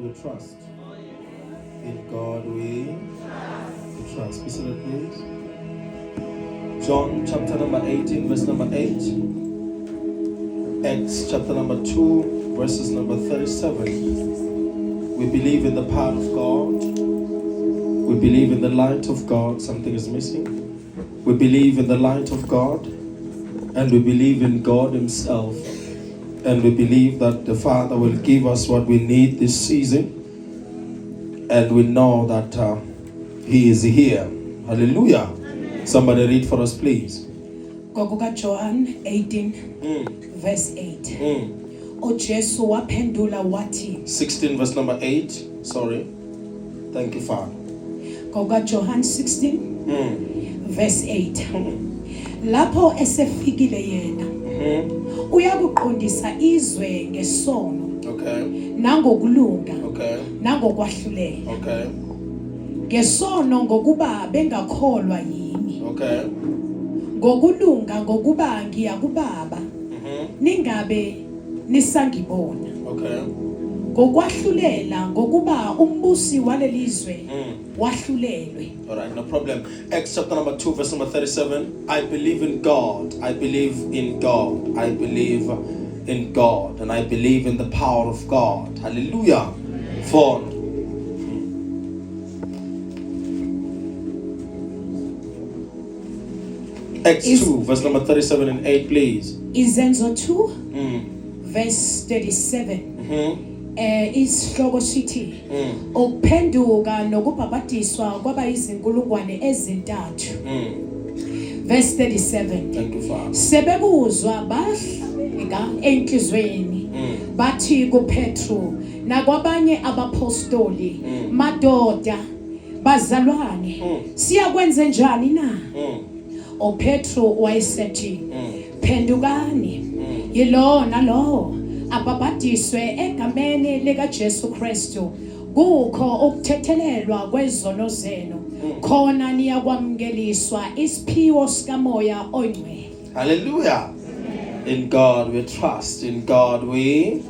we trust. In God we trust. Be seated, please. John chapter number 18, verse number 8. Acts chapter number 2, verses number 37. We believe in the power of God. We believe in the light of God. Something is missing. We believe in the light of God. And we believe in God Himself. And we believe that the Father will give us what we need this season. And we know that He is here. Hallelujah. Amen. Somebody read for us, please. John 18, verse 8. uJesu waphendula wathi 16 verse number 8. Sorry. Thank you, Father. John 16, verse 8. Lapho esefikile yena uyakuqondisa izwe ngesono. Okay. Nangokulunga. Okay. Nangokwahlulela. Okay. Ngesono ngokuba bengakholwa yimi. Okay. Ngokulunga ngokuba ngiya kuBaba. Ningabe nisangibona. Okay. Ngokwahlulela ngokuba umbusi walelizwe wahlulelwe. All right, no problem. Acts chapter number 2, verse number 37. I believe in God. I believe in God. I believe in God. And I believe in the power of God. Hallelujah. For Acts 2, verse number 37 and 8, please. Izenzo 2, verse 37. Isihloko sithi ukuphenduka nokubhabhadiswa kwaba izinkulungwane ezintathu. Verse 37. Thank you, Father. Sebekuzwa bahleka enhlizweni bathi kuPetru nakwabanye abapostoli, madoda bazalwane, siyakwenza njani na? uPetru wayesethi, phendukani yilo nalo ababhadiswe egameni lika Jesu Kristu, kukho ukuthethelelwa kwezono zenu, khona niyakwamukeliswa isiphiwo sikamoya oyingcwele. Hallelujah. In God we trust. In God we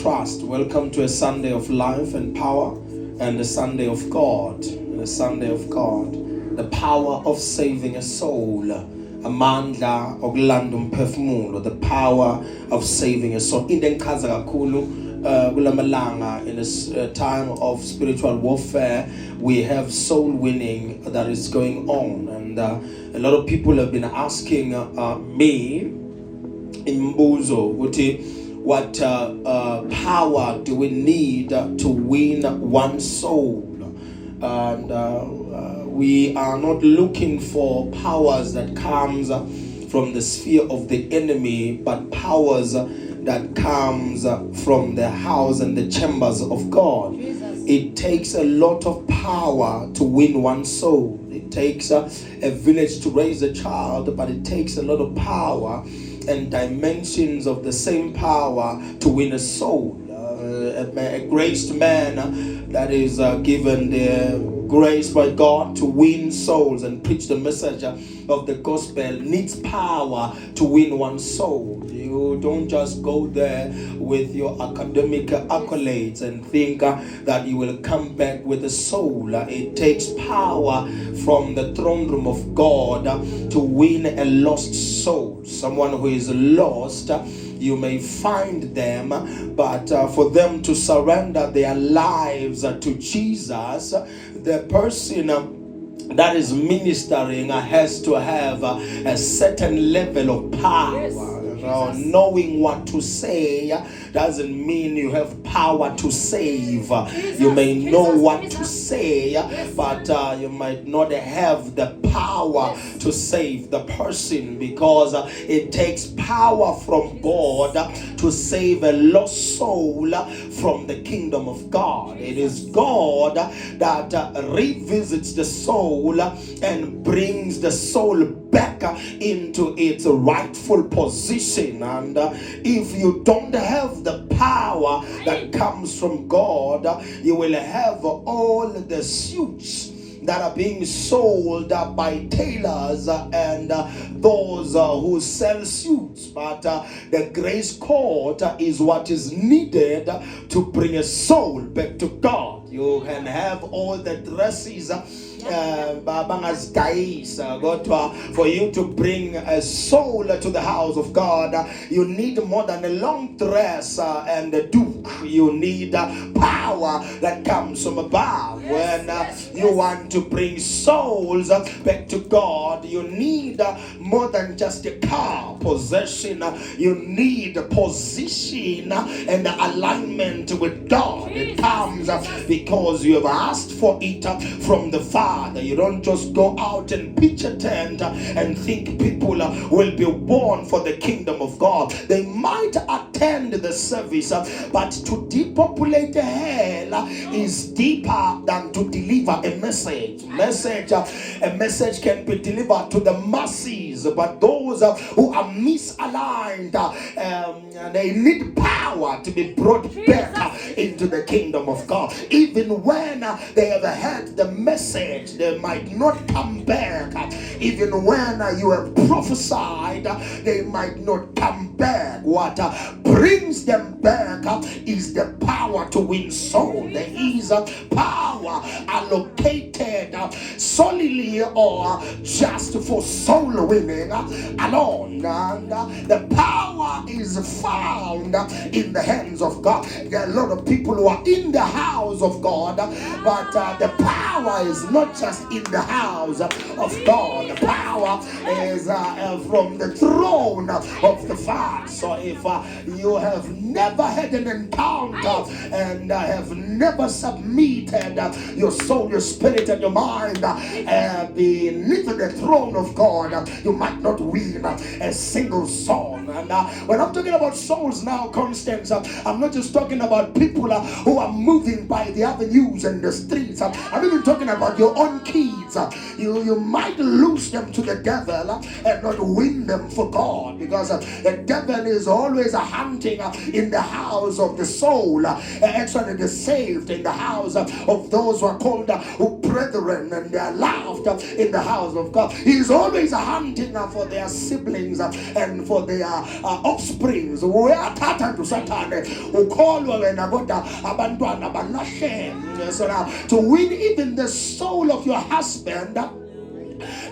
trust. Welcome to a Sunday of life and power, and a Sunday of God. And a Sunday of God. The power of saving a soul. Amandla okulanda umphefumulo. The power of saving a soul. Into engichaza kakhulu kulamalanga, in this time of spiritual warfare, we have soul winning that is going on, and a lot of people have been asking me imbuzo ukuthi what power do we need to win one soul? And we are not looking for powers that comes from the sphere of the enemy, but powers that comes from the house and the chambers of God. Jesus. It takes a lot of power to win one soul. It takes a village to raise a child, but it takes a lot of power and dimensions of the same power to win a soul. A graced man that is given the grace by God to win souls and preach the message of the gospel needs power to win one soul. You don't just go there with your academic accolades and think that you will come back with a soul. It takes power from the throne room of God to win a lost soul. Someone who is lost, you may find them, but for them to surrender their lives to Jesus, the person that is ministering has to have a certain level of power. Yes. Knowing what to say doesn't mean you have power to save. You may know what to say, but you might not have the power to save the person, because it takes power from God to save a lost soul from the kingdom of God. It is God that revisits the soul and brings the soul back into its rightful position. And if you don't have the power that comes from God, you will have all the suits that are being sold by tailors and those who sell suits. But the grace court is what is needed to bring a soul back to God. You can have all the dresses for you to bring a soul to the house of God, you need more than a long dress and a duke. You need power that comes from above. When you want to bring souls back to God, you need more than just a car possession. You need position and alignment with God. It comes because you have asked for it from the Father. You don't just go out and pitch a tent and think people will be born for the kingdom of God. They might attend the service, but to depopulate hell is deeper than to deliver a message. A message can be delivered to the masses, but those who are misaligned, they need power to be brought back into the kingdom of God. Even when they have heard the message, they might not come back. Even when you have prophesied, they might not come back. What brings them back is the power to win soul. There is power allocated solely or just for soul winning alone. And the power is found in the hands of God. There are a lot of people who are in the house of God, but the power is not just in the house of God. The power is from the throne of the Father. So if you have never had an encounter and have never submitted your soul, your spirit, and your mind beneath the throne of God, you might not win a single soul. And when I'm talking about souls now, Constance, I'm not just talking about people who are moving by the avenues and the streets. I'm even talking about your own kids. You might lose them to the devil and not win them for God, because the devil is always hunting in the house of the soul, actually the saved, in the house of those who are called brethren, and they are loved in the house of God. He is always hunting for their siblings and for their offsprings. Uyathatha nje uSathane ukholwa wena kodwa abantwana balahle. So now, to win even the soul of your husband,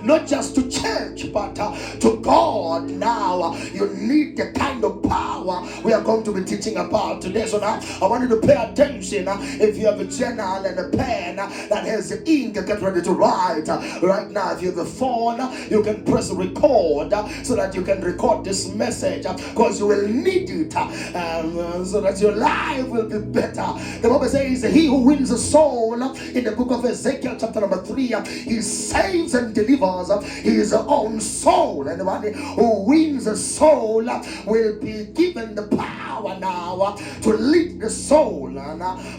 not just to church, but to God, now you need the kind of power we are going to be teaching about today. So now I want you to pay attention. If you have a journal and a pen that has ink, get ready to write right now. If you have a phone, you can press record so that you can record this message, because you will need it so that your life will be better. The Bible says he who wins a soul, in the book of Ezekiel chapter number 3, he saves and delivers his own soul. And the one who wins a soul will be given the power now to lead the soul.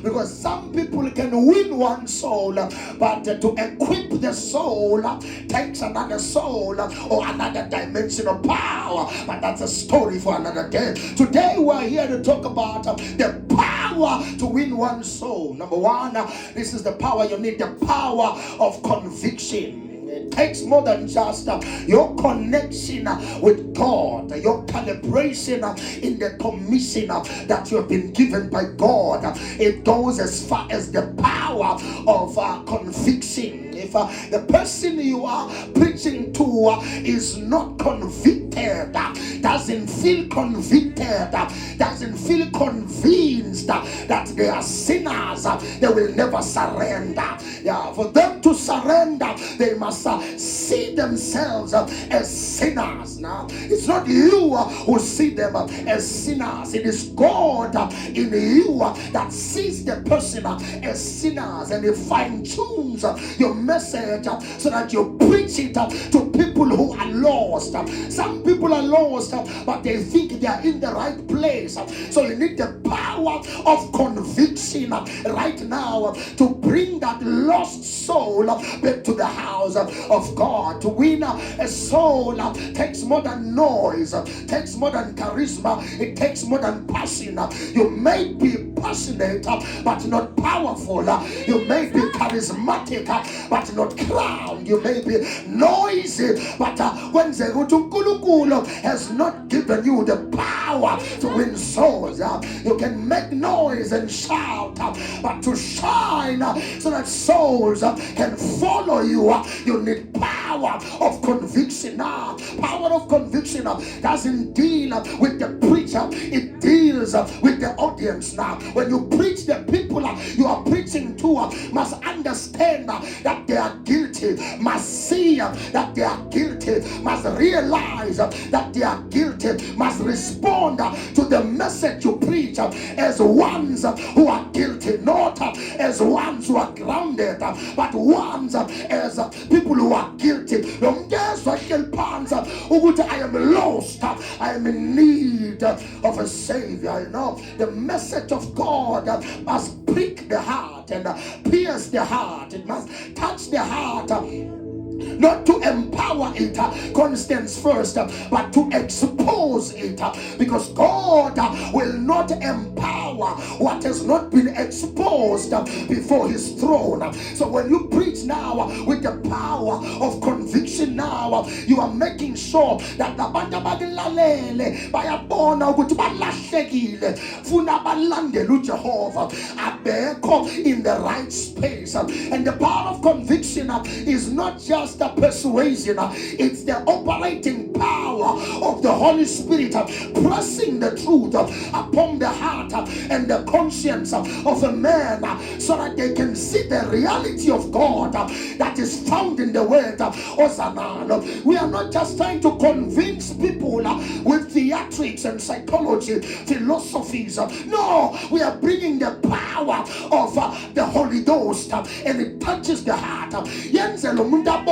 Because some people can win one soul, but to equip the soul takes another soul or another dimension of power. But that's a story for another day. Today we're here to talk about the power to win one soul. Number one, this is the power you need, the power of conviction. It takes more than just your connection with God, your calibration in the commission that you have been given by God. It goes as far as the power of conviction. If the person you are preaching to is not convicted, doesn't feel convicted, doesn't feel convinced that they are sinners, they will never surrender. Yeah, for them to surrender, they must see themselves as sinners. Now, it's not you who see them as sinners. It is God in you that sees the person as sinners, and He fine-tunes your message so that you preach it to people who are lost. Some people are lost, but they think they are in the right place. So you need the power power of conviction right now to bring that lost soul back to the house of God. To win a soul takes more than noise, takes more than charisma, it takes more than passion. You may be passionate but not powerful. You may be charismatic but not crowned. You may be noisy, but when Unkulunkulu has not given you the power to win souls, you can make noise and shout, but to shine so that souls can follow you, you need power of conviction. Power of conviction doesn't deal with the preacher, it deals with the audience. Now when you preach, the people you are preaching to must understand that they are guilty, must see that they are guilty, must realize that they are guilty, must respond to the message you preach as ones who are guilty, not as ones who are grounded, but ones as people who are guilty. I am lost, I am in need of a savior. You know, the message of God must prick the heart and pierce the heart. It must touch the heart, not to empower it, Constance, first, but to expose it, because God will not empower what has not been exposed before his throne. So when you preach now with the power of conviction, now you are making sure that the banda bagilalele bayabona ukuthi balahlekile funa balandele uJehova abekho in the right space. And the power of conviction is not just a persuasion, it's the operating power of the Holy Spirit pressing the truth upon the heart and the conscience of a man, so that they can see the reality of God that is found in the word. We are not just trying to convince people with theatrics and psychology, philosophies. No, we are bringing the power of the Holy Ghost, and it touches the heart.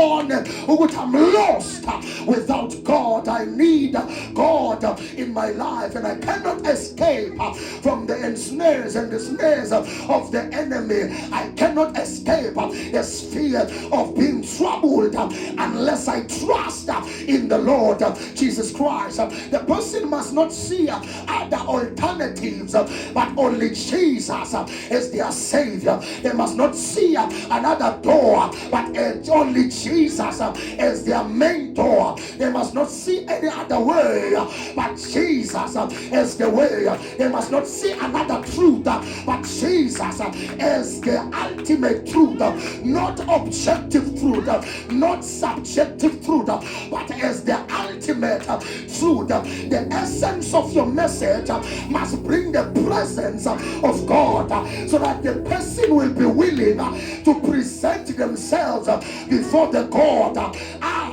I'm lost without God. I need God in my life, and I cannot escape from the ensnares and the snares of the enemy. I cannot escape the sphere of being troubled unless I trust in the Lord Jesus Christ. The person must not see other alternatives, but only Jesus as their Savior. They must not see another door, but only Jesus as their main door. They must not see any other way, but Jesus as the way. They must not see another truth, but Jesus as the ultimate truth, not objective truth, not subjective truth, but as the ultimate truth. The essence of your message must bring the presence of God, so that the person will be willing to present themselves before the God.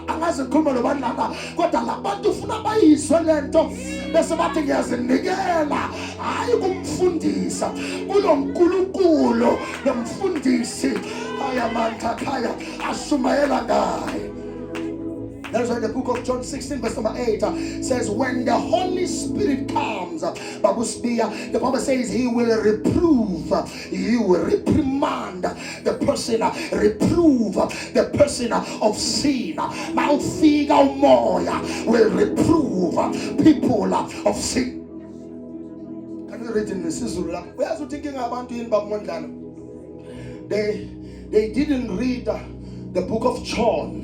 Angazikhuluma lobandlana kodwa labantu ufuna bayizwe lento bese bathi ngiyazinikela hayi kumfundisa kulo nkulunkulu nomfundisi ayamantakhaya ashumayela ngaye. That's why the book of John 16 verse number 8 says, when the Holy Spirit comes, the Bible says he will reprove you, reprimand the person, reprove the person of sin. Mawufika umoya will reprove people of sin. Can you read in the Sizulu? Where's you thinking about in Babmondano? They didn't read the book of John.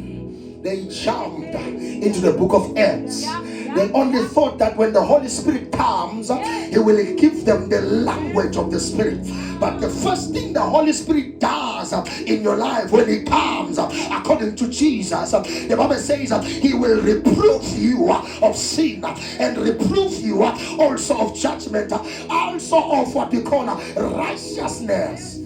They jumped into the book of Acts. They only thought that when the Holy Spirit comes, he will give them the language of the Spirit. But the first thing the Holy Spirit does in your life when he comes, according to Jesus, the Bible says he will reprove you of sin and reprove you also of judgment, also of what we call righteousness.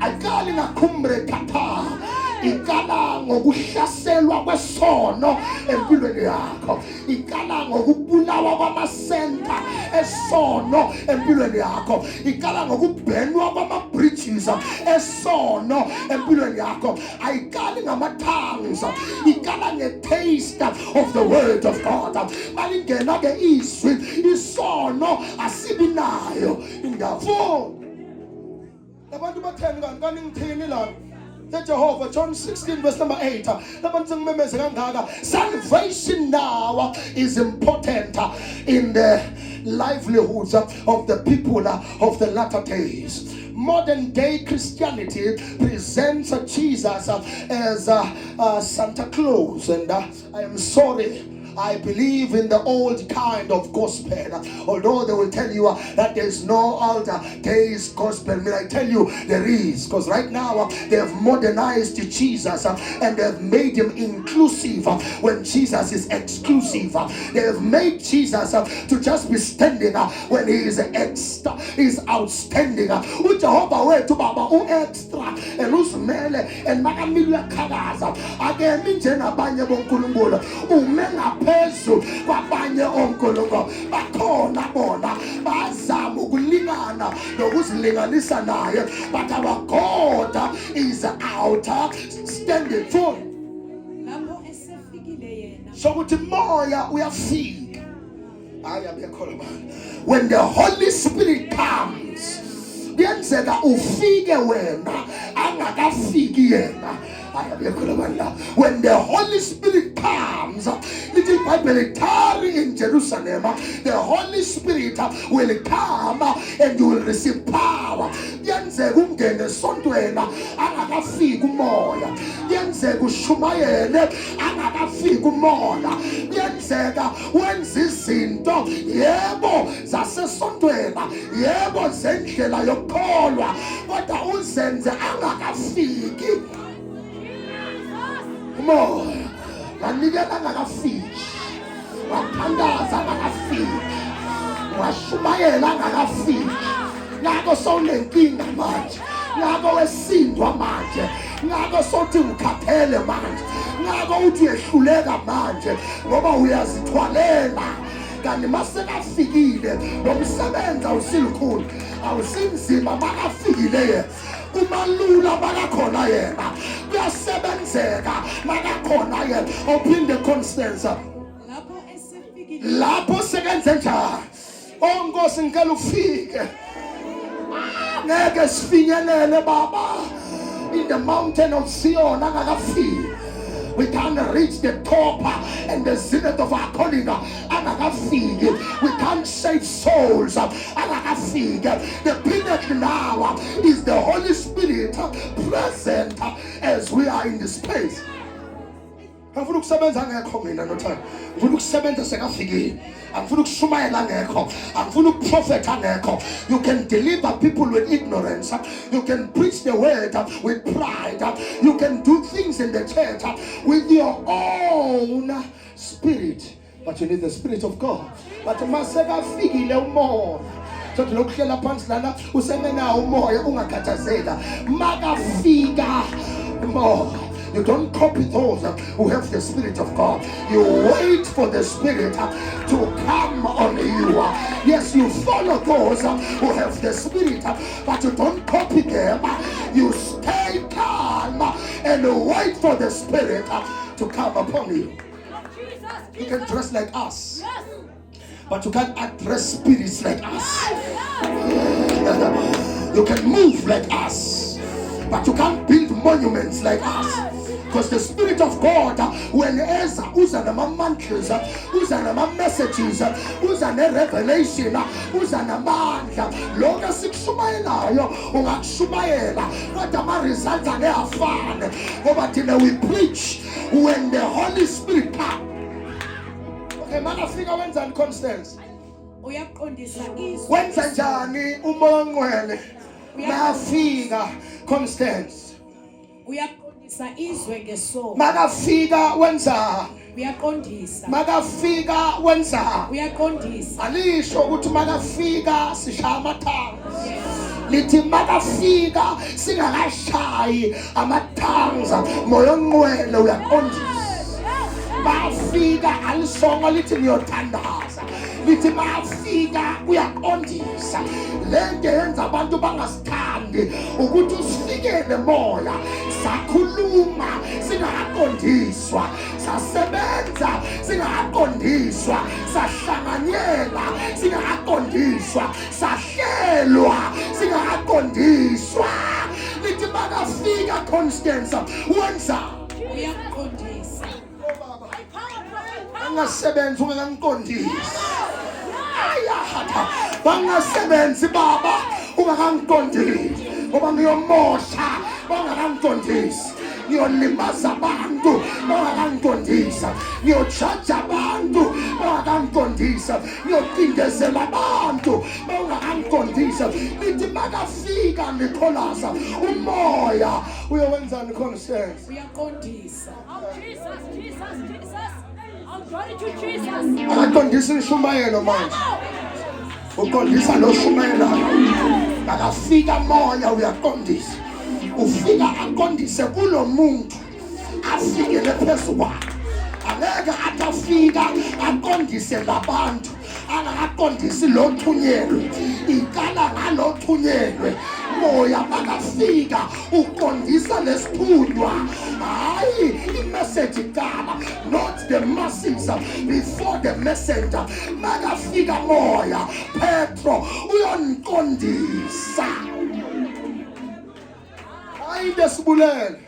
Akali na kumbre kata. Ikala ngokuhlaselwa kwesono empilweni yakho. Ikala ngokubulawa kwamasenta esono empilweni yakho. Ikala ngokubhenwa kwama-bridges esono empilweni yakho. Ayikali ngama-tongues. Ikala nge-taste of the word of God. Malingena ke izwi isono asibi nayo fire. Full. Abantu batheni kanti ngithini la? Jehovah, John 16 verse number 8. Salvation now is important in the livelihoods of the people of the latter days. Modern day Christianity presents Jesus as Santa Claus, and I am sorry, I believe in the old kind of gospel. Although they will tell you that there's no older days gospel, may I tell you there is. Because right now they have modernized Jesus and they have made him inclusive when Jesus is exclusive. They have made Jesus to just be standing when he is outstanding. Ujehovah wethu baba u-extra eluzimele and makamilu yakhalaza akemi njenabanye bonkulunkulu umenga phezu kwabanye onkulunkulu bakhona bona bazama ukulingana nokuzilinganisa naye, but our God is outstanding. Full lapho esefikile yena so ukuthi moya uyafika. When the Holy Spirit comes, kuyenzeka ufike wena angakafiki yena. When the Holy Spirit comes, little Bible tarry in Jerusalem, the Holy Spirit will come and you will receive power. Yenze ungene sontweni angakafiki umoya. Yenze ushumayele angakafiki umoya. Yenzeka wenza izinto yebo zasesontweni, yebo zendlela yokholwa, kodwa uzenze angakafiki umoya. Wanikela angakafiki, wathandaza angakafiki, washumayela angakafiki. Ngako sowunenkinga manje, ngako wesindwa manje, ngako sothi ukhaphele manje, ngako uthi uyehluleka manje ngoba uyazithwalela. Kanti masekafikile nomsebenzi awusilukhulu, awusinzima makafikile yena. Kumalula makakhona yena, kuyasebenzeka makakhona yena. Ophinde Constance lapho sekenze njani. Onkosi ngicela ufike, ngeke sifinyelele baba in the mountain of Zion angakafiki. We can't reach the top and the zenith of our calling. We can't save souls. The pinnacle now is the Holy Spirit present as we are in this place. Angifuna ukusebenza ngekho mina nothando. Ngifuna ukusebenza sekafikile. Angifuna ukushumayela ngekho. Angifuna ukuprofetha ngekho. You can deliver people with ignorance. You can preach the word with pride. You can do things in the church with your own spirit. But you need the Spirit of God. But masekafikile umoya. So lokuhlela phansi lana usemena umoya ungakhathazeka. Makafika umoya. You don't copy those who have the Spirit of God. You wait for the Spirit to come on you. Yes, you follow those who have the Spirit, but you don't copy them. You stay calm and wait for the Spirit to come upon you. You can dress like us, but you can't address spirits like us. You can move like us, but you can't build monuments like us. Because the Spirit of God, when Ezra, who's an mantras, who's an messages, who's an revelation, who's an amandla, Loga Sixumaela, Umaxumaela, what am I results are there fun. But we preach when the Holy Spirit comes. Okay, man, figure when's and Constance. When's and Johnny, Umongwele, Mafika, Constance. Makafika wenza, makafika wenza, alisho ukuthi makafika sishaya amathanga. Lithi makafika singakashayi amathanga moya ongcwele uyaqondisa. Bafika alisonga lithi ngiyothandaza. Lithi bafika uyaqondisa. Lento yenza abantu bangasithandi ukuthi usifikele moya. Sakhuluma singaqondiswa, sasebenza singaqondiswa, sahlanganyela singaqondiswa, sahlelwa Makafika Constance wenza Uyaqondisa. bangasebenzi ungakangiqondisi. Ayahata bangasebenzi baba ungakangiqondisi ngoba ngiyomosha bangakangiqondisi. Ngiyolimaza abantu bangakangiqondisa. Ngiyojaja abantu bangakangiqondisa. Ngiyocindezela abantu bangakangiqondisa. Lithi makafika Nicholas umoya uyowenzani Constance? Uyaqondisa. Akaqondisa ishumayelo manje. Uqondisa lo shumayelayo. Akafika moya uyaqondisa. Ufika aqondise kulo muntu afikele phezulu kwakhe. Angeke atafika aqondise labantu angaqondisi lo thunyelwe. Ikala ngalo thunyelwe. Moya makafika uqondisa lesithunywa. Hayi imessage ikala, not the masses before the messenger. Makafika moya Petro uyoniqondisa. Hayi desibulele.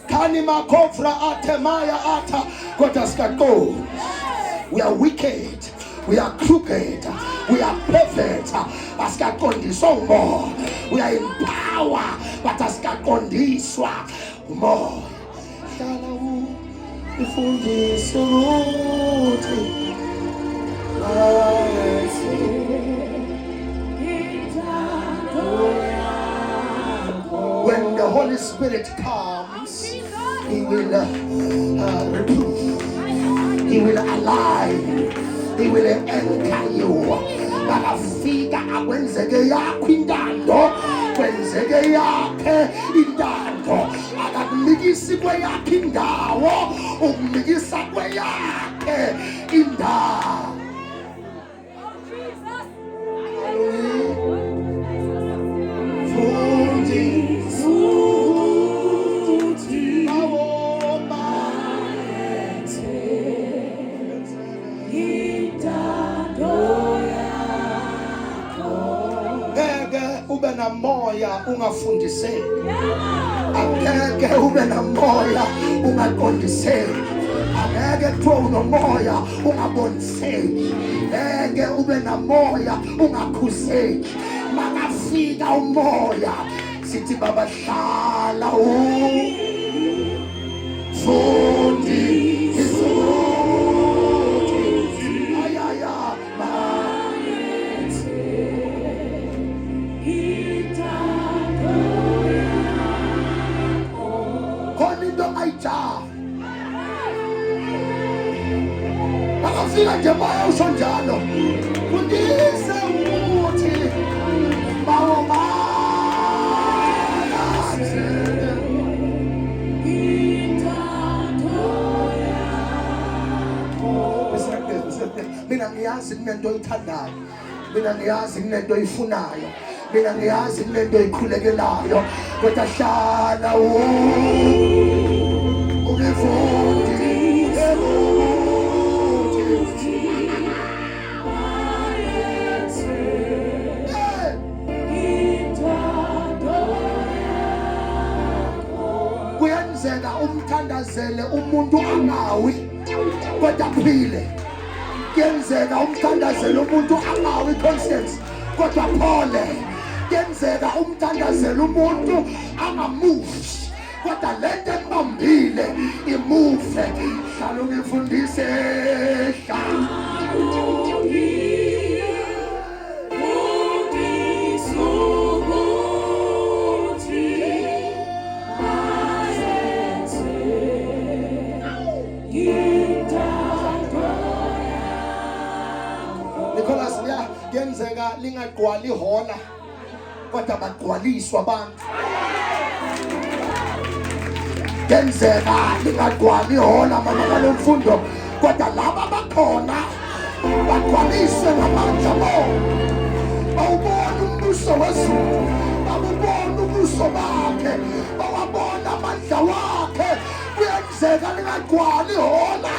Kani makovra atemaya ata kodwa sikaqo. We are wicked. We are crooked. We are perfect. Asikaqondiswa umoya. We are in power. But asikaqondiswa umoya. Hlala ufundise ukuthi when the Holy Spirit comes, He will reprove. He will align. He will anchor you. Makafika akwenzeke yakho intando, kwenzeke yakhe intando. Akakunikisi kweyakhe indawo, ukunikisa kweyakhe indawo. Ube na moya ungafundiseki. Angeke ube na moya ungaqondiseki. Angeke kuthiwa unomoya ungaboniseki. Angeke ube na moya ungakhuzeki. Makafika umoya sithi baba hlala fundi. Akafika nje moya usho njalo. Fundise ukuthi bawo mina ngiyazi kunento oyithandayo. Mina ngiyazi kunento oyifunayo. Mina ngiyazi kunento oyikhulekelayo. Kodwa hlala ungifundi. Kuyenzeka umthandazele umuntu angawi kodwa aphile. Kuyenzeka umthandazele umuntu angawi Constance kodwa aphole. Kuyenzeka umthandazele umuntu angamuvi kodwa lento embambile imuve. Hlala ungifundise Nicholas, kuyenzeka lingagqwali ihola kodwa bagqwaliswa abantu. Kuyenzeka lingagqwali ihola malunga nemfundo kodwa laba bakhona bagqwaliswe ngamandla bona. Awubona umbuso wezulu, awubona ubuso bakhe, awabona amandla wakhe. Kuyenzeka lingagqwali ihola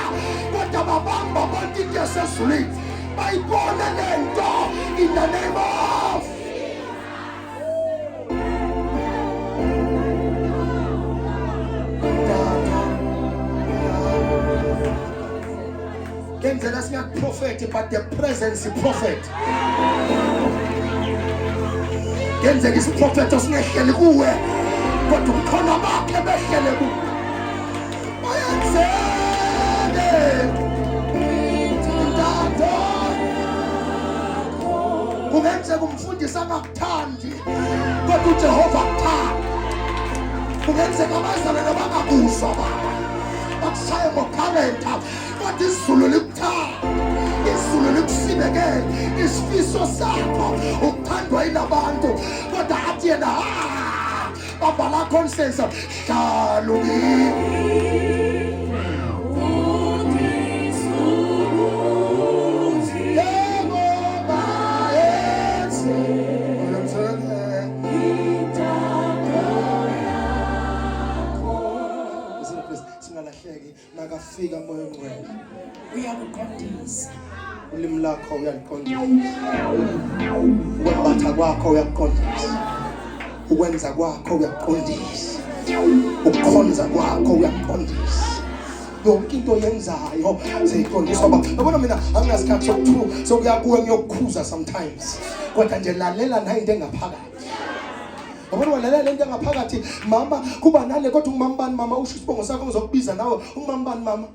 kodwa babamba abantu into yasezulwini. Bayibona lento in the name of Kenzeka singakuprofeti but the presence prophet. Kenzeka isiprofeto singehleli kuwe kodwa ubukhona bakhe behlele kuwe. Ayenzeke intando kungenzeka umfundisi angakuthandi kodwa uJehova akuthanda. Kungenzeka abazalwane bangakuzwa baba bakushaye ngokhalenta kodwa izulu likuthanda. Izulu likusibekele isifiso sakho ukuthandwa yilabantu kodwa athi yena babhala consensus hlala nakafika moya ongcwele uyakuqondisa. ulimi lakho uyaliqondisa, ukwembatha kwakho uyakuqondisa, ukwenza kwakho uyakuqondisa, ukukhonza kwakho uyakuqondisa. Yonke into oyenzayo seyiqondiswa ba. Yabona mina anginasikhathi sokuya kuwe ngiyokukhuza sometimes. Kodwa nje lalela nayo into engaphakathi. Yabona walalela into engaphakathi mama kuba nale kodwa ungumambani mama usho isibongo sakho ngizokubiza nawe ungumambani mama.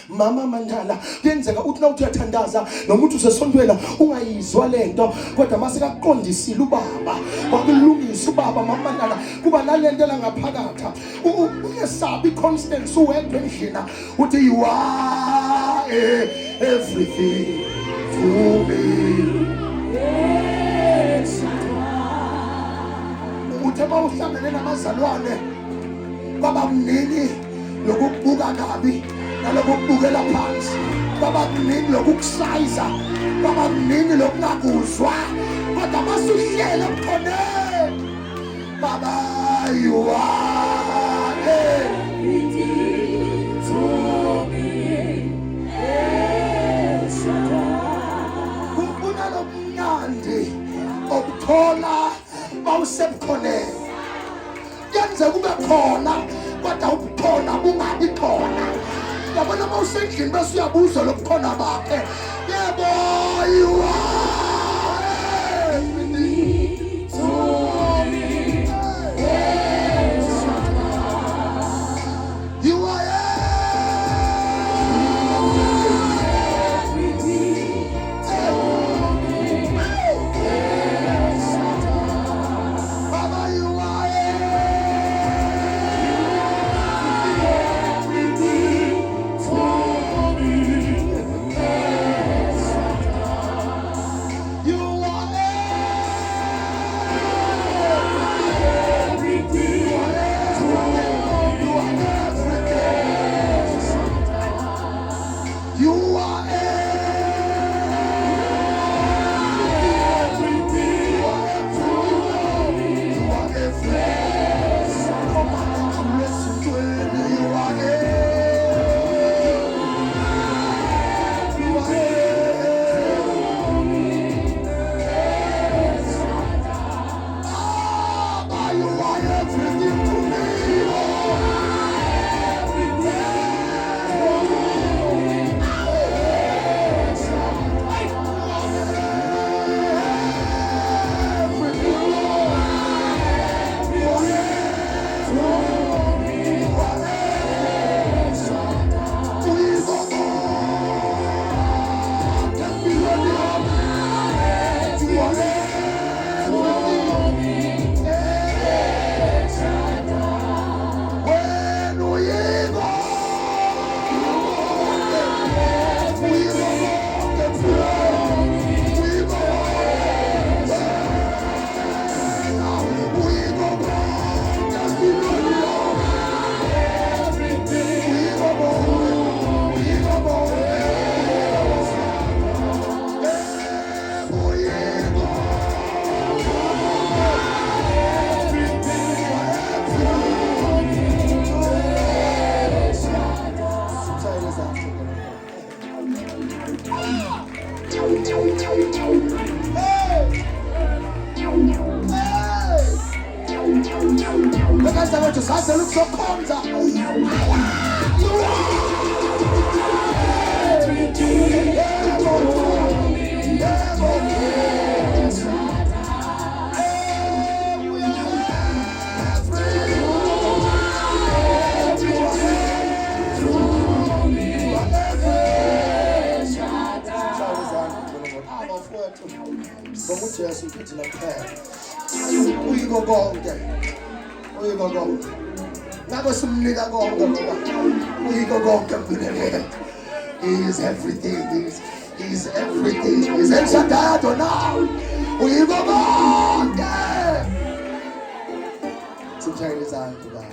Mama Mandala kuyenzeka uthi na uthi uyathandaza noma uthi usesontweni ungayizwa lento kodwa mase kakuqondisile ubaba wakulungisa ubaba mama Mandala kuba nalento la ngaphakatha uyesabi Constance uwedwa endlini uthi you are everything to me. Uthema uhlangene namazalwane baba mnini lokubuka kabi lokubukela phansi baba kunini lokukusayiza baba kunini lokungakuzwa kodwa masuhlele khona baba you are everything to me. Kumbona lomnyandi okuthola bawusebukhona yenze kube khona kodwa ubukhona bungabi khona. Yabona mawusendlini bese uyabuza lobukhona bakhe yebo you are everything to me. You are everything to me. Baba you are Look so comes up. Jesu kithi laphela uyiko konke ngabe simnika konke ngoba uyiko konke empilweni. He is everything. He is everything. He is El Shaddai Adonai. Uyiko konke. Simshayele izandla baba.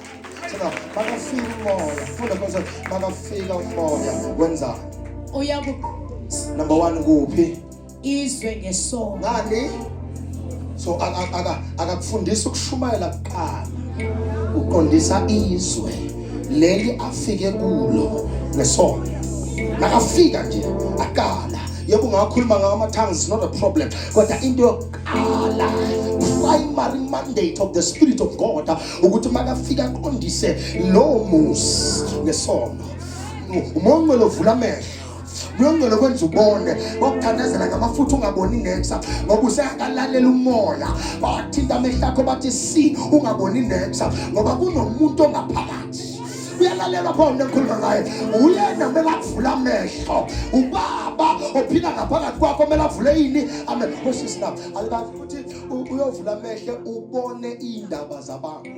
Sina makafika umoya. Funda konke makafika umoya wenza. Uyaku Number 1 kuphi? izwe ngesono. Ngani? So akakufundisa ukushumayela kuqala. Uqondisa izwe leli afike kulo ngesono. Nakafika nje akala. Yebo ungakhuluma ngama tongues is not a problem. Kodwa into yokuqala primary mandate of the Spirit of God ukuthi makafika aqondise lo musi ngesono. Umongo lovula amehlo. Uyongelo kwenza ubone ngokuthandazela ngamafutha ungaboni nexa ngoba usengalalela umoya bathinta amehlo akho bathi si ungaboni nexa ngoba kunomuntu ongaphakathi uyalalela phone enkhuluma ngaye uyena kumele avule amehlo ubaba ophila ngaphakathi kwakho kumele avule yini amehlo kwesisi na alibazi ukuthi uyovula amehlo ubone indaba zabantu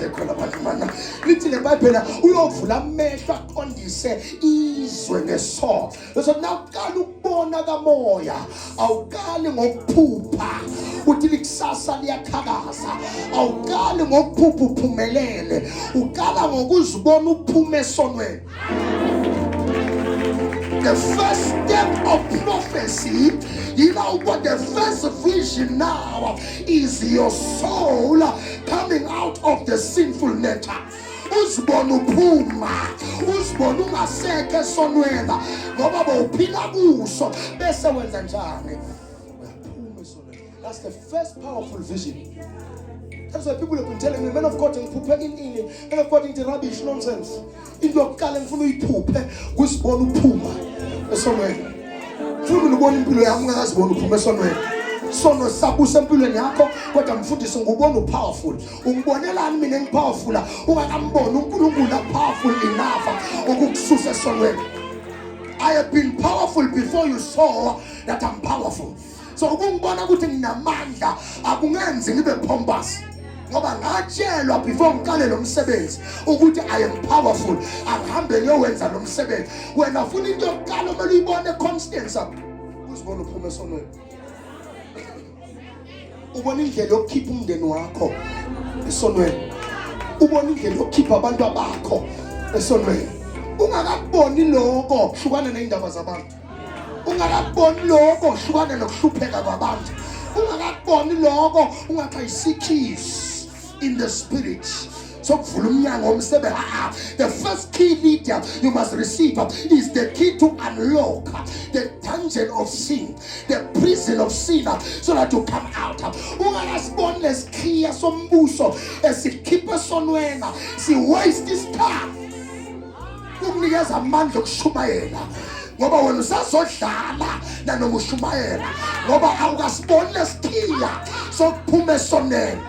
ekhona abantu lithi leBhayibheli uyovula amehlo aqondise izwe ngesono. So nawuqala ukubona kamoya awuqali ngokuphupha uthi likusasa liyakhakaza awuqali ngokuphupha uphumelele uqala ngokuzibona uphuma esonweni. The first step of prophecy, you know what the first vision now is your soul coming out of the sinful nature. Uzibona uphuma, uzibona ungaseke esonweni ngoba bowuphila kuso bese wenza njani? Uyaphuma esonweni. That's the first powerful vision. That's why people have been telling me, men of God, men of God, into rubbish, nonsense. Into yokuqala ngifuna uyiphuphe kusibona uphuma esonweni. Funa ukubona impilo yami ngazibona uphuma esonweni. Sono sabusa empilweni yakho kodwa mfundisi ngubona upowerful. Ungibonelani mina ngipowerful ungakamboni uNkulunkulu powerful enough ukukususa esonweni. I have been powerful before you saw that I'm powerful. So ukungibona ukuthi nginamandla akungenzi ngibe pompous. Ngoba ngatshelwa before ngiqale lo msebenzi ukuthi I am powerful angihambe ngiyowenza lo msebenzi. Wena ufuna into yokuqala kumele uyibone constance uzibona uphuma esonweni. Ubona indlela yokukhipha umndeni wakho esonweni. Ubona indlela yokukhipha abantu abakho esonweni. Ungakaboni lokho hlukana neindaba zabantu. Ungakaboni lokho hlukana nokuhlupheka kwabantu. Ungakaboni lokho ungaxayisikisi in the spirit. So the first key leader you must receive is the key to unlock the dungeon of sin, the prison of sin, so that you come out. Ungasiboneless key sombuso esikhipha esonweni si waste this time. Ukunikeza amandla okushumayela ngoba wena usazodlala nanoma ushumayela ngoba awukasiboni lesikhiya sokuphuma esonweni.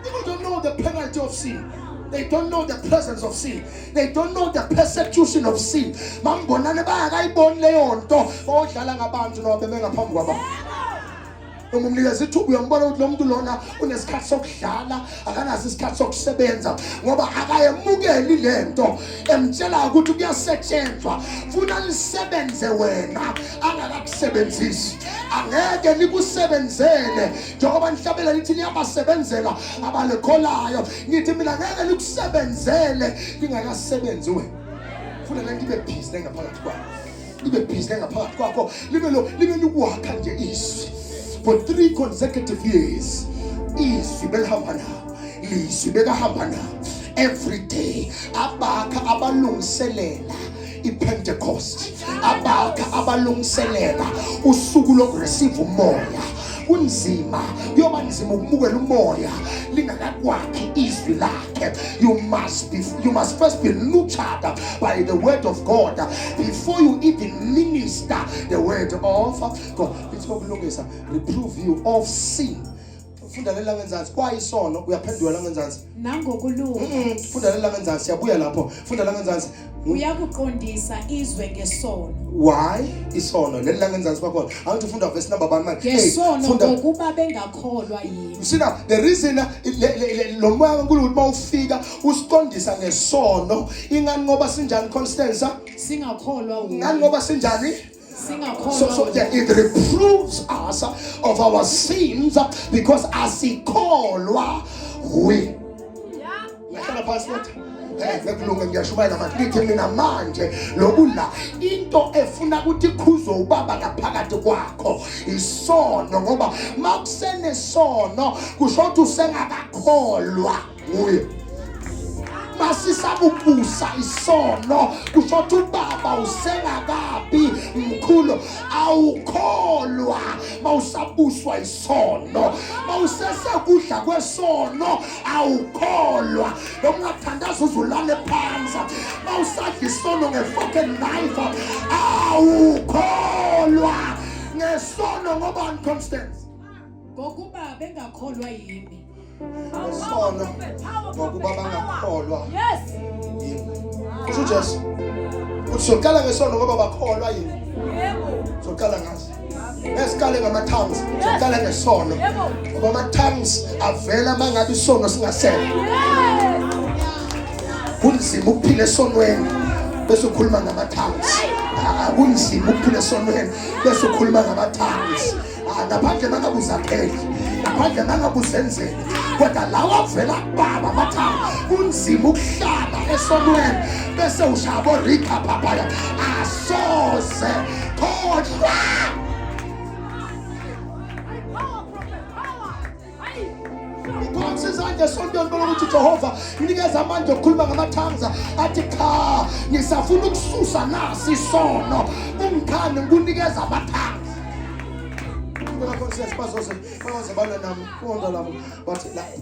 People don't know the penalty of sin. They don't know the presence of sin. They don't know the persecution of sin. Mambonane bayakayiboni leyo nto bodlala ngabantu noma bengaphambi kwabantu. Umumnikeza ithuba uyambona ukuthi lo muntu lona unesikhathi sokudlala akanazi isikhathi sokusebenza ngoba akayemukeli lento emtshela ukuthi kuyasetshenzwa funa lisebenze wena angakakusebenzisi angeke nikusebenzele njengoba nihlabela lithi niyabasebenzela abalekholayo ngithi mina ngeke nikusebenzele ningakasebenzi wena funa lento ibe busy ngaphakathi kwakho libe busy ngaphakathi kwakho libe lukwakha nje izwi. For 3 consecutive years, every day, abaka abalungiselela iPentecost, abaka abalungiselela usuku lokureceive umoya kunzima kuyoba nzima ukumukela umoya lingakakwakhi izwi lakhe. You must first be nurtured by the word of God before you even minister the word of God. It's ukulungisa, reprove you of sin. Funda leli langenzansi kwayisono uyaphendula langenzansi nangokulunga. Funda leli langenzansi siyabuya lapho. Funda langenzansi uyakuqondisa izwe ngesono. Why isono leli langenzansi kwakhona awuthi ufunda verse number 1 manje ngesono ngokuba bengakholwa yini. You see now the reason lo moya kaNkulunkulu mawufika usiqondisa ngesono ingani ngoba sinjani Constance singakholwa ingani ngoba sinjani. So it reproves us of our sins because asikholwa we. Ngihlala phansi ngekulunga ngiyashumayela manje lithi mina manje lokula into efuna ukuthi ikhuzo ubaba ngaphakathi kwakho isono ngoba makusene sono kusho ukuthi usengakakholwa kuye. Masisabubusa isono kusho ukuthi ubaba usengakabi mkhulu awukholwa mawusabuswa isono mawusesekudla kwesono awukholwa lokungathandaza uzulane phansi mawusadla isono ngefucking knife awukholwa ngesono ngoba Constance ngokuba bengakholwa yini. Sono ngokuba bangakholwa. Yes. Kusho Jesu. Usoqala ngesono ngoba bakholwa yini? Yebo. Soqala ngaso. Esikale ngama-tongues. Soqala ngesono. Ngoba ama-tongues avela mangabe isono singasekho. Kunzima ukuphila esonweni bese ukhuluma ngama-tongues. Kunzima ukuphila esonweni bese ukhuluma ngama-tongues. Ngaphandle mangabe uzakhele. Ngaphandle mangabe uzenzele. Kodwa lawa avela kubaba amathanga kunzima ukuhlala esonweni bese ushabo rika papaya asoze kodwa Konke izandla esontweni bona ukuthi Jehova unikeza amandla okukhuluma ngamathanga athi cha ngisafuna ukususa nasi isono ungikhani ngikunikeza amathanga but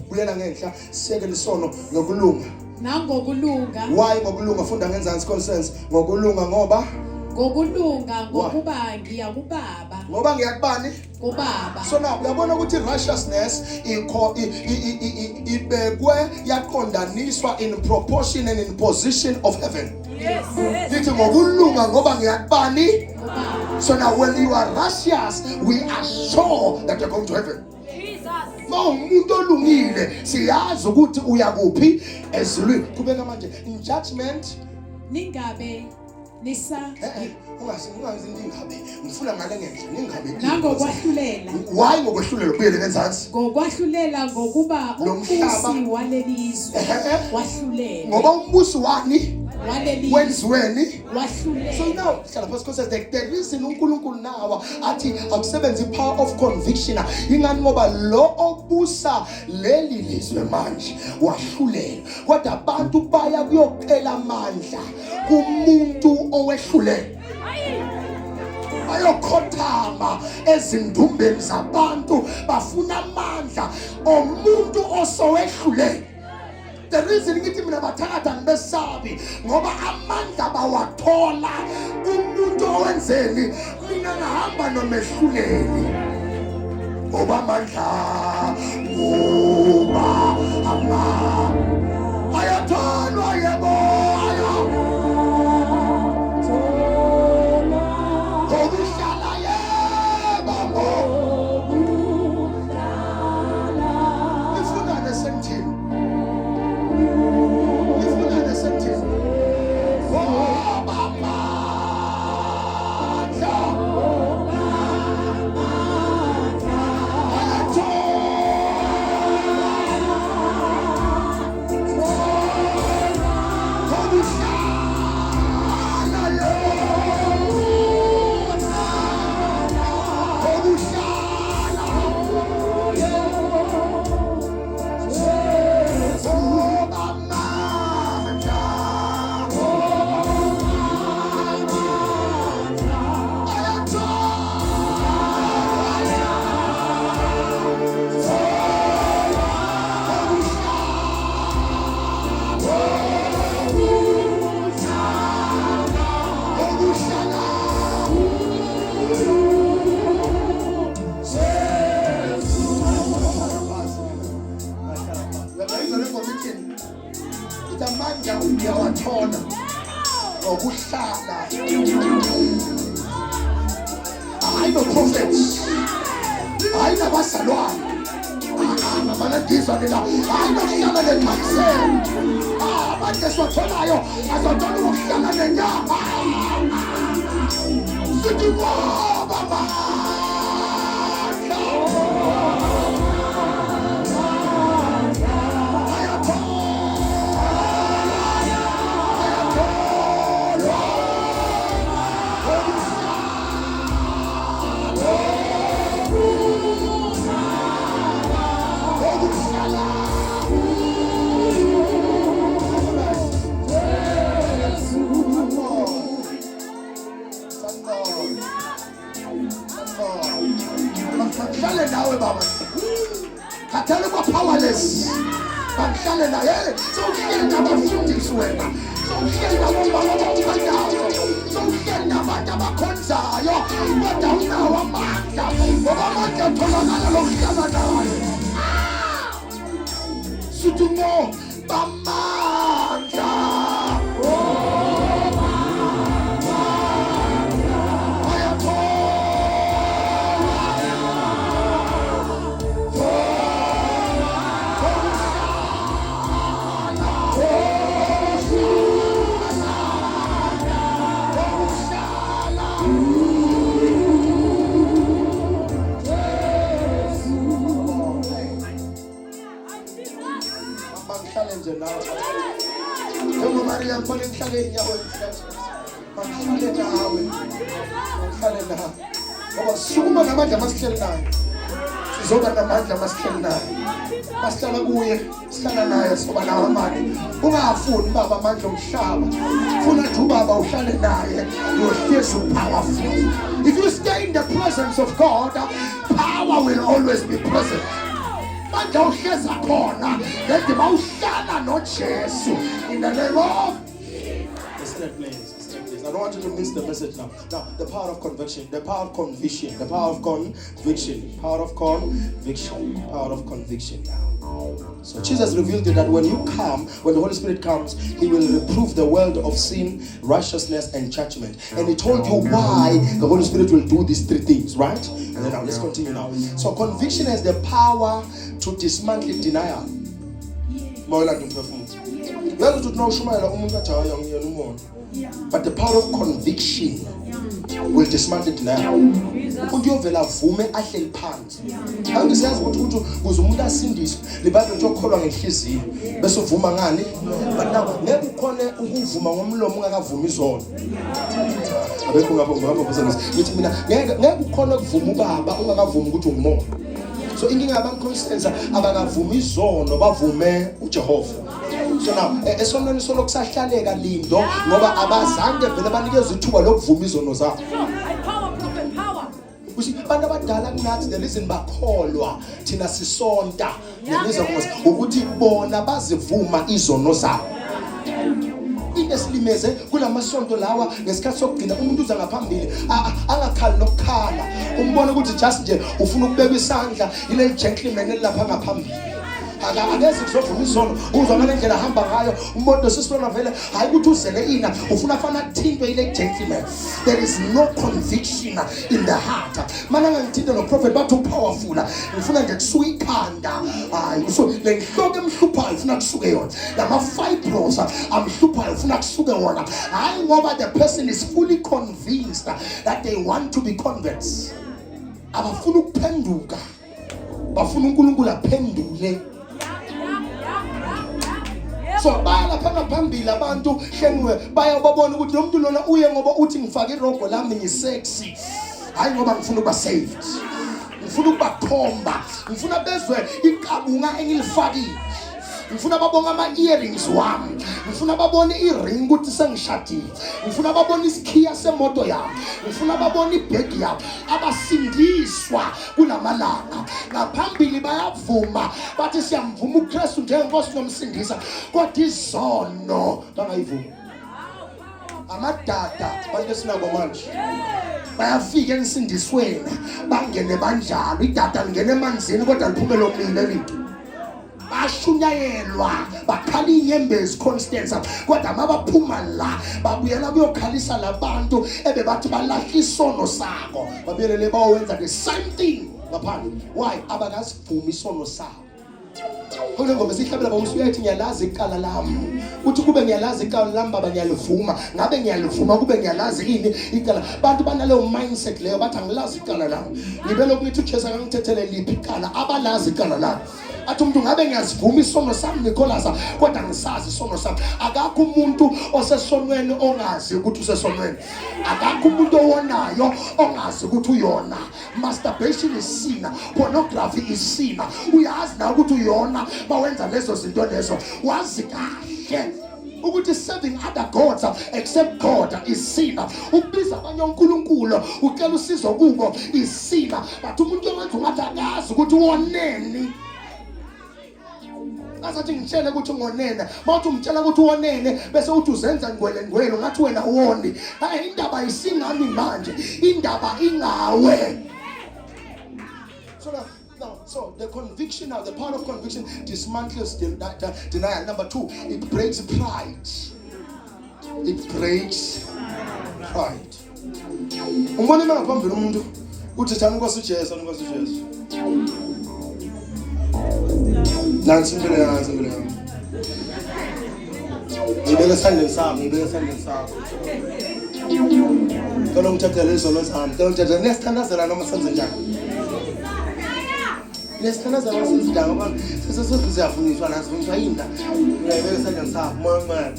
buyela ngenhla siyeke lisono ngokulunga nangokulunga. Why ngokulunga funda ngenzansi Constance ngokulunga ngoba ngokuba ngiya kubaba ngoba ngiyakubani kubaba. So now uyabona ukuthi righteousness ibekwe yaqondaniswa in proportion and in position of heaven. Yes. Lithi ngokulunga ngoba ngiyakubani. So now when you are righteous, we are sure that you're going to heaven. Umuntu olungile siyazi ukuthi uya kuphi ezulwini. Kubeka manje in judgment ningabe nisa ungazingabe ngifuna ngale ngenhla ningabe nangokwahlulela. Why ngokwahlulela kubuyele ngenzansi ngokwahlulela ngokuba umbusi walelizwe wahlulela ngoba umbusi wani walelizwe wenziweni wahlulela. So now because the reason uNkulunkulu nawa athi akusebenza power of conviction ingani ngoba lo obusa leli lizwe manje wahlulela kodwa abantu baya kuyophela amandla kumuntu owehlulela ayokhothama ezindumbeni zabantu bafuna amandla omuntu osowehlule. The reason ngithi mina bathakatha ngibesabi ngoba amandla bawathola umuntu owenzeni mina ngahamba nomehluleli ngoba amandla ngoba ayatholwa yebo ngokuhlala. I know prophets. I know bazalwane. Mana ndizwa nina. I know kuhlala nekhamisela. Manje siwatholayo azothola ukuhlala nenyama. Sithi ngoba Bangihlale nawe baba. Khathele kwa powerless. Bangihlale naye. Sowuhleli nabafundisi wena. Sowuhleli nabomama abakubandayo. Sowuhleli nabantu abakhonzayo. Kodwa unawo amandla. Ngoba amandla atholakala lokuhlala naye. Sithi no bamandla. Njengoba Maria mfana emhlabeni enyaweni bakuhlale nawe. Bakuhlale nawe. Ngoba sukuma ngamandla masihleli naye. Sizoba namandla masihleli naye. Masihlala kuye, sihlala naye soba nawo amandla. Ungafuni baba amandla omhlaba. Funa nje ubaba uhlale naye. You're so powerful. If you stay in the presence of God, power will always be present. Manje uhleza khona ngendima bawuhlala noJesu in the name of Step please. I don't want you to miss the message now. Now, the power of conviction, the power of conviction, the power of conviction, power of conviction, power of conviction. So Jesus revealed it that when the Holy Spirit comes, He will reprove the world of sin, righteousness, and judgment. And He told you why the Holy Spirit will do these three things, right? And then now let's continue now. So conviction has the power to dismantle denial. But the power of conviction will dismantle denial. Uyovela vume ahleli phansi. Angisazi ukuthi kuze umuntu asindiswe liBhayibheli lithi okholwa ngenhliziyo bese uvuma ngani? But now ngeke ukhone ukuvuma ngomlomo ungakavumi izono. Abekho ngapho bese ngithi mina ngeke ukhone ukuvuma ubaba ungakavumi ukuthi ungumona. So inkinga yabankonsistenza abakavumi izono bavume uJehova. So now esonweni solokusahlaleka lindo ngoba abazange vele banikeza ithuba lokuvuma izono zabo. Uthi abantu abadala kunathi the reason bakholwa thina sisonta ngebiza ukuthi bona bazivuma izono zabo. Into esilimeze kulamasonto lawa ngesikhathi sokugcina umuntu uza ngaphambili angakhali nokukhala umbone ukuthi just nje ufuna ukubeka isandla ile gentleman elapha ngaphambili. Akakezi kuzovuma izono uzwa ngale ndlela ahamba ngayo umuntu sisifuna vele hayi ukuthi uzele ina ufuna fana thintwe ile gentleman. There is no conviction in the heart. Mana ngithinte no prophet bathu powerful ngifuna nje kusuka ikhanda hayi so le nhloko emhluphayo ufuna kusuke yona lama fibros amhluphayo ufuna kusuke wona hayi ngoba the person is fully convinced that they want to be converts. Abafuna ukuphenduka bafuna uNkulunkulu aphendule. So baya lapha phambili abantu shengwe baya babona ukuthi lo muntu lona uye ngoba uthi ngifake irogo lami ngisexy hayi ngoba ngifuna ukuba saved, ngifuna ukubathomba, ngifuna bezwe iqabunga engilifakile, ngifuna babonga ama-earrings wami, ngifuna babone i-ring ukuthi sengishadile, ngifuna babone isikhiya semoto yami, ngifuna babone ibhegi yami. Abasindiswa kulamalanga ngaphambili bayavuma bathi siyamvuma uKristu njengenkosi nomsindisa kodwa izono bangayivumi. Amadada bantu esinabo manje bayafika ensindisweni bangene banjalo idada lingene emanzini kodwa liphumele omile lithi bashunyayelwa bakhala inyembezi Constance kodwa mabaphuma la babuyela kuyokhalisa labantu ebebathi balahla isono sako babuyelele bawenza the same thing ngaphandle. Why? Abakasivumi isono sabo. Kodwa ngoba sihlabela bawusuyathi ngiyalazi ikala lami. Uthi kube ngiyalazi ikala lami baba ngiyalivuma. Ngabe ngiyalivuma kube ngiyalazi ini ikala. Abantu banaleyo mindset leyo bathi angilazi ikala lami. Ngibele ukuthi uJesu akangithethele liphi ikala abalazi ikala lami. Athi umuntu ngabe ngiyasivuma isono sami Nicholas kodwa ngisazi isono sami. Akakho umuntu osesonweni ongazi ukuthi usesonweni. Akakho umuntu owonayo ongazi ukuthi uyona. Masturbation is sin, pornography is sin. Uyazi na ukuthi uyona bawenza lezo zinto lezo. Wazi kahle ukuthi serving other gods except God is sin. Ukubiza abanye uNkulunkulu ucela usizo kubo is sin. But umuntu owenza ungathi akazi ukuthi woneni. Asathi ngitshele ukuthi ngonene mawuthi umtshela ukuthi wonene bese uthi uzenza ngwele ngathi wena woni. Hayi indaba isingami manje indaba ingawe. So the conviction now, the power of conviction dismantles denial. Number 2, it breaks pride. It breaks pride. Umbone mangaphambili umuntu uthi thana uNkosi uJesu. Nansi impilo yami. Ngibeka esandleni sakho. Ngicela ungithathele izono zami. Ngicela ungithathele nesithandazela noma senze njani. Nesithandazela noma senze njani ngoba sesizafundiswa nasifundiswa yinda. Ngibeka esandleni sakho moya.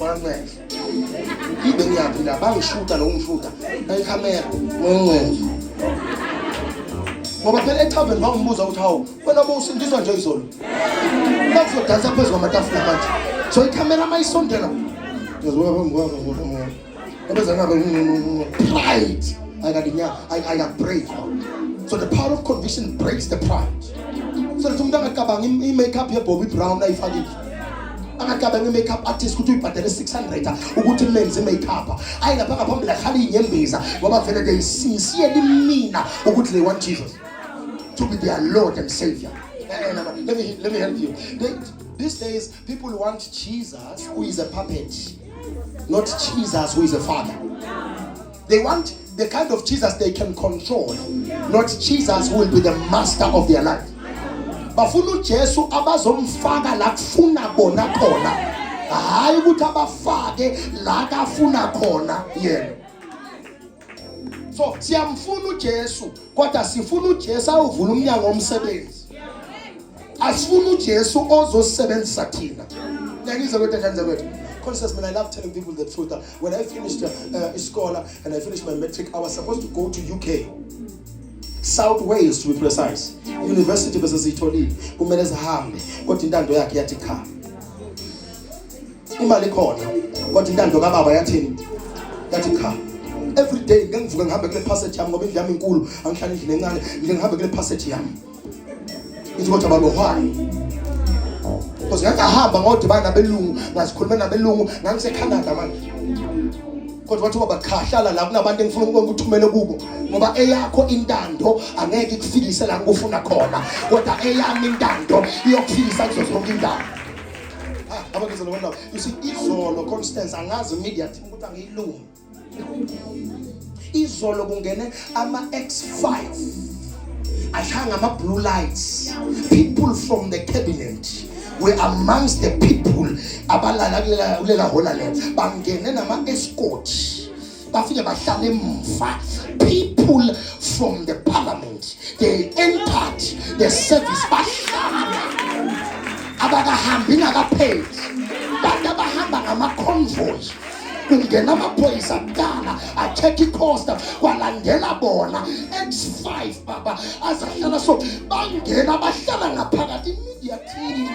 Ibe ngiyaphinda bangishuta nokungishuta. Ayikhamera moya. Ngoba phela eThaveni bangimbuza ukuthi hawu wena bowusindiswa nje izolo. Bakuzodansa phezu kwamatafula manje. So ikhamera mayisondela. Ngizobona phambi ebeza ngabe pride. I got break. So the power of conviction breaks the pride. So the umuntu angacabanga i-makeup yeBobby Brown ayifakile. Angacabanga i-makeup artist ukuthi uyibhadele 600 ukuthi menze i-makeup. Ayingapha phambili akhala inyembeza ngoba vele they sincerely mina ukuthi they want Jesus to be their Lord and Savior. Let me help you. These days, people want Jesus who is a puppet, not Jesus who is a father. They want the kind of Jesus they can control, not Jesus who will be the master of their life. Bafuna uJesu abazomfaka la kufuna bona khona. Hayi ukuthi abafake la kafuna khona yena. So siyamfuna uJesu kodwa sifuna uJesu awuvula umnyango omsebenzi. Asifuna uJesu ozosebenzisa thina. Ngiyizwa ukuthi kanjani kwethu. Constance, man, I love telling people the truth. When I finished scholar and I finished my metric, I was supposed to go to UK. South Wales to be precise. University besizitholile kumele sihambe kodwa intando yakhe yathi cha. Imali khona kodwa intando kababa yathini? Yathi cha. Every day ngivuka ngihambe kule passage yami ngoba indlu yami inkulu angihlala endlini encane ngihambe kule passage yami. Ithi kodwa baba why? Because ngahamba ngodibana nabelungu ngasikhuluma nabelungu ngangise Canada manje. Kodwa wathi baba cha hlala la kunabantu engifuna ukuthumela kubo ngoba eyakho intando angeke ikufikise la ngufuna khona kodwa eyami intando iyokufikisa kuzo zonke indawo. Abangizolo wona you see izolo Constance angazi media team ukuthi angiyilungu. Izolo kungene ama X5 ashanga ama blue lights. People from the cabinet were amongst the people abalala kulela hola le bangene nama escort bafike bahlala emva. People from the parliament they entered the service bahlala abakahambi ngakapheli bantu abahamba ngama convoy kungena amaphoyisa akudala a-check i-costa kwalandela bona X5 baba azahlala so bangena bahlala ngaphakathi immediately.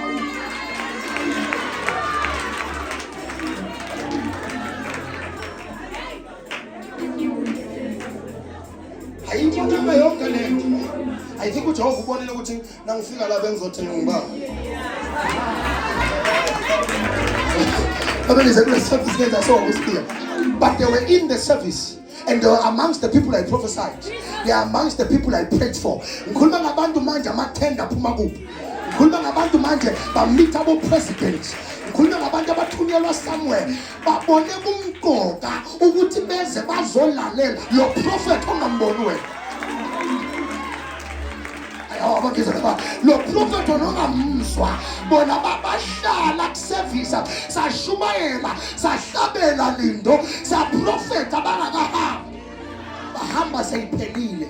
Ayinkinga yonke lento. I think uJehova ubonile ukuthi nangifika la bengizothenga ngibaba. But they were in the service and they were amongst the people I prophesied. They are amongst the people I prayed for. Ngikhuluma ngabantu manje amathenda aphuma kuphi. Ngikhuluma ngabantu manje bammeet abo-president. Ngikhuluma ngabantu abathunyelwa somewhere. Babone kumqoka ukuthi beze bazolalela lo prophet ongamboni wena. Lo prophet onongamzwa bona babahlala kusevisa sashumayela sahlabela lindo saprofeta bangakahambi bahamba seyiphelile.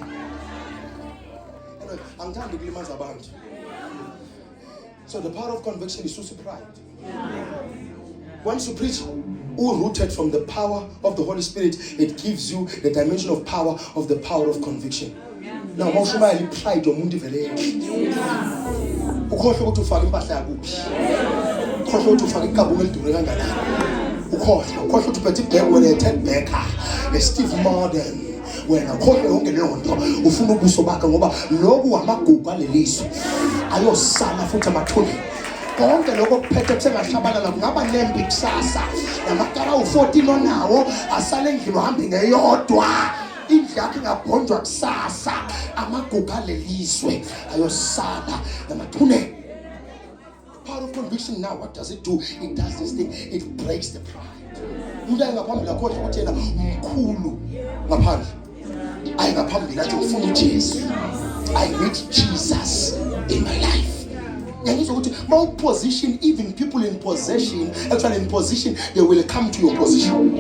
Angithandi ukulimaza abantu. So the power of conviction is suicide pride. Once you preach rooted from the power of the Holy Spirit, it gives you the dimension of power of the power of conviction. Now, mawushumayela pride yomuntu vele ukhohle ukuthi ufake impahla yakuphi, ukhohle ukuthi ufake ikabunga elidure kangakanani, ukhohle ukuthi uphethe ibheke wena Ted Baker Steve Martin, wena ukhohle yonke leyo nto ufuna ubuso bakhe ngoba lokhu amagugu alelizwe ayosala futhi amathuni. Konke lokho kuphethe kusengashabalala kungaba nembi kusasa namakara u14 onawo asale endlini uhambe ngeyodwa. Indlu yakhe ingabhonjwa kusasa amagugu alelizwe ayosala namathune. The power of conviction now, what does it do? It does this thing. It breaks the pride. Umuntu ayingaphambili akhohle ukuthi yena mkhulu ngaphandle. Ayingaphambili athi ufuna uJesu. I need Jesus in my life. More position, even people in possession, actually in position, they will come to your position.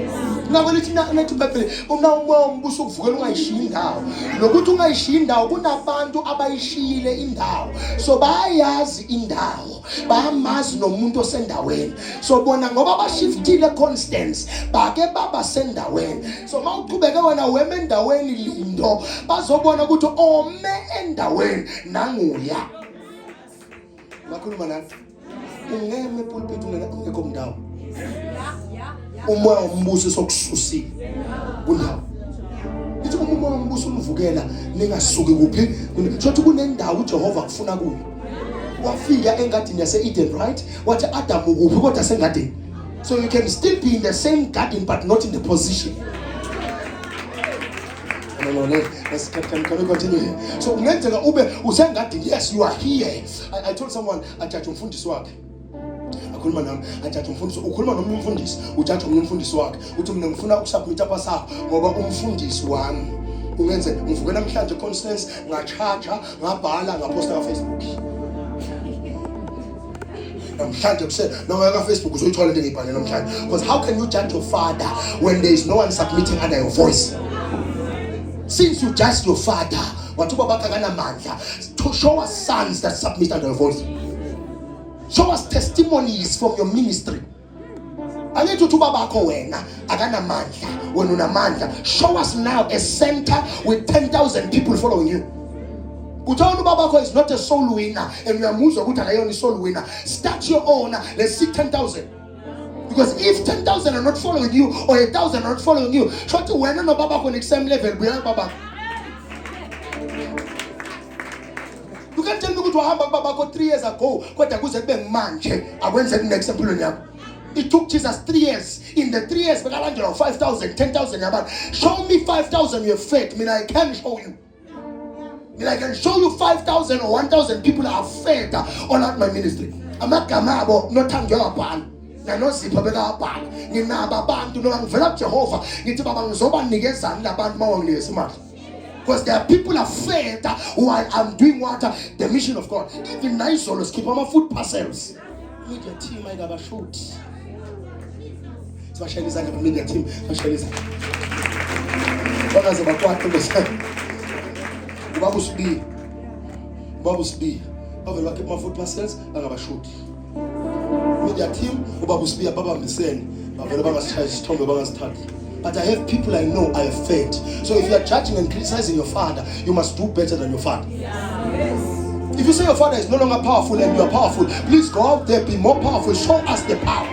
Now, when it's not to people, umbuso uvukela ungayishiya indawo. Lokuthi ungayishiya indawo kunabantu abayishiyile indawo. So bayazi indawo, bayamazi nomuntu osendaweni. So bona ngoba bashiftile constance, bake baba sendaweni. So mawuqhubeka wena weme endaweni lindo, bazobona ukuthi ome endaweni nanguya. Makhuluma nathi ungeme pulpit ungekho mndawo umoya wombuso sokususile kundawo ithi umoya wombuso univukela ningasuki kuphi shothi kunendawo uJehova kufuna kuyo wafika engadini yase Eden, right? Wathi Adam ukuphi kodwa sengadini, so you can still be in the same garden but not in the position. No, let's can we continue here? So ungenzeka ube usengadini, yes you are here. I told someone athathe umfundisi wakhe akhuluma nami, athathe umfundisi, ukhuluma nomunye umfundisi, uthathe omunye umfundisi wakhe uthi mina ngifuna ukusubmit pasakho ngoba umfundisi wami ungenze ngivuke namhlanje conference ngacharger ngabhala ngaposta ka Facebook. Namhlanje kuse noma ka Facebook uzoyithola into engibhale namhlanje, because how can you judge your father when there is no one submitting under your voice? Since you judge your father, what to show us sons that submit under your voice. Show us testimonies from your ministry. Show us now a center with 10,000 people following you. Kutawunu babako is not a soul winner, and you are muzo kutana soul winner. Start your own. Let's see 10,000. Because if 10,000 are not following you, or 1,000 are not following you, try to win no baba on the same level. Baba. You can't tell me what happened baba 3 years ago. What I was a big man. I went to the next example. It took Jesus 3 years. In the 3 years, 5,000, 10,000. Show me 5,000 your faith. I mean, I can show you. I can show you 5,000 or 1,000 people are faith on at my ministry. I'm not about no time your pan. Nanozipha bekabhala nginaba abantu noma ngivela kuJehova ngithi baba ngizoba nikezani labantu mawanginikeza imali, because there are people of faith while I'm doing what the mission of God. Even nice solos keep on my food parcels. Media team ayingabashuthi sibashayelisa nje media team bashayelisa bakaze bakwathe bese ubaba usibi bavela keep my food parcels angabashuthi media team ubaba usibiya babambisene bavela bangasithatha isithombe bangasithatha. But I have people I know I have faith. So if you are judging and criticizing your father, you must do better than your father. Yes. If you say your father is no longer powerful and you are powerful, please go out there, be more powerful, show us the power.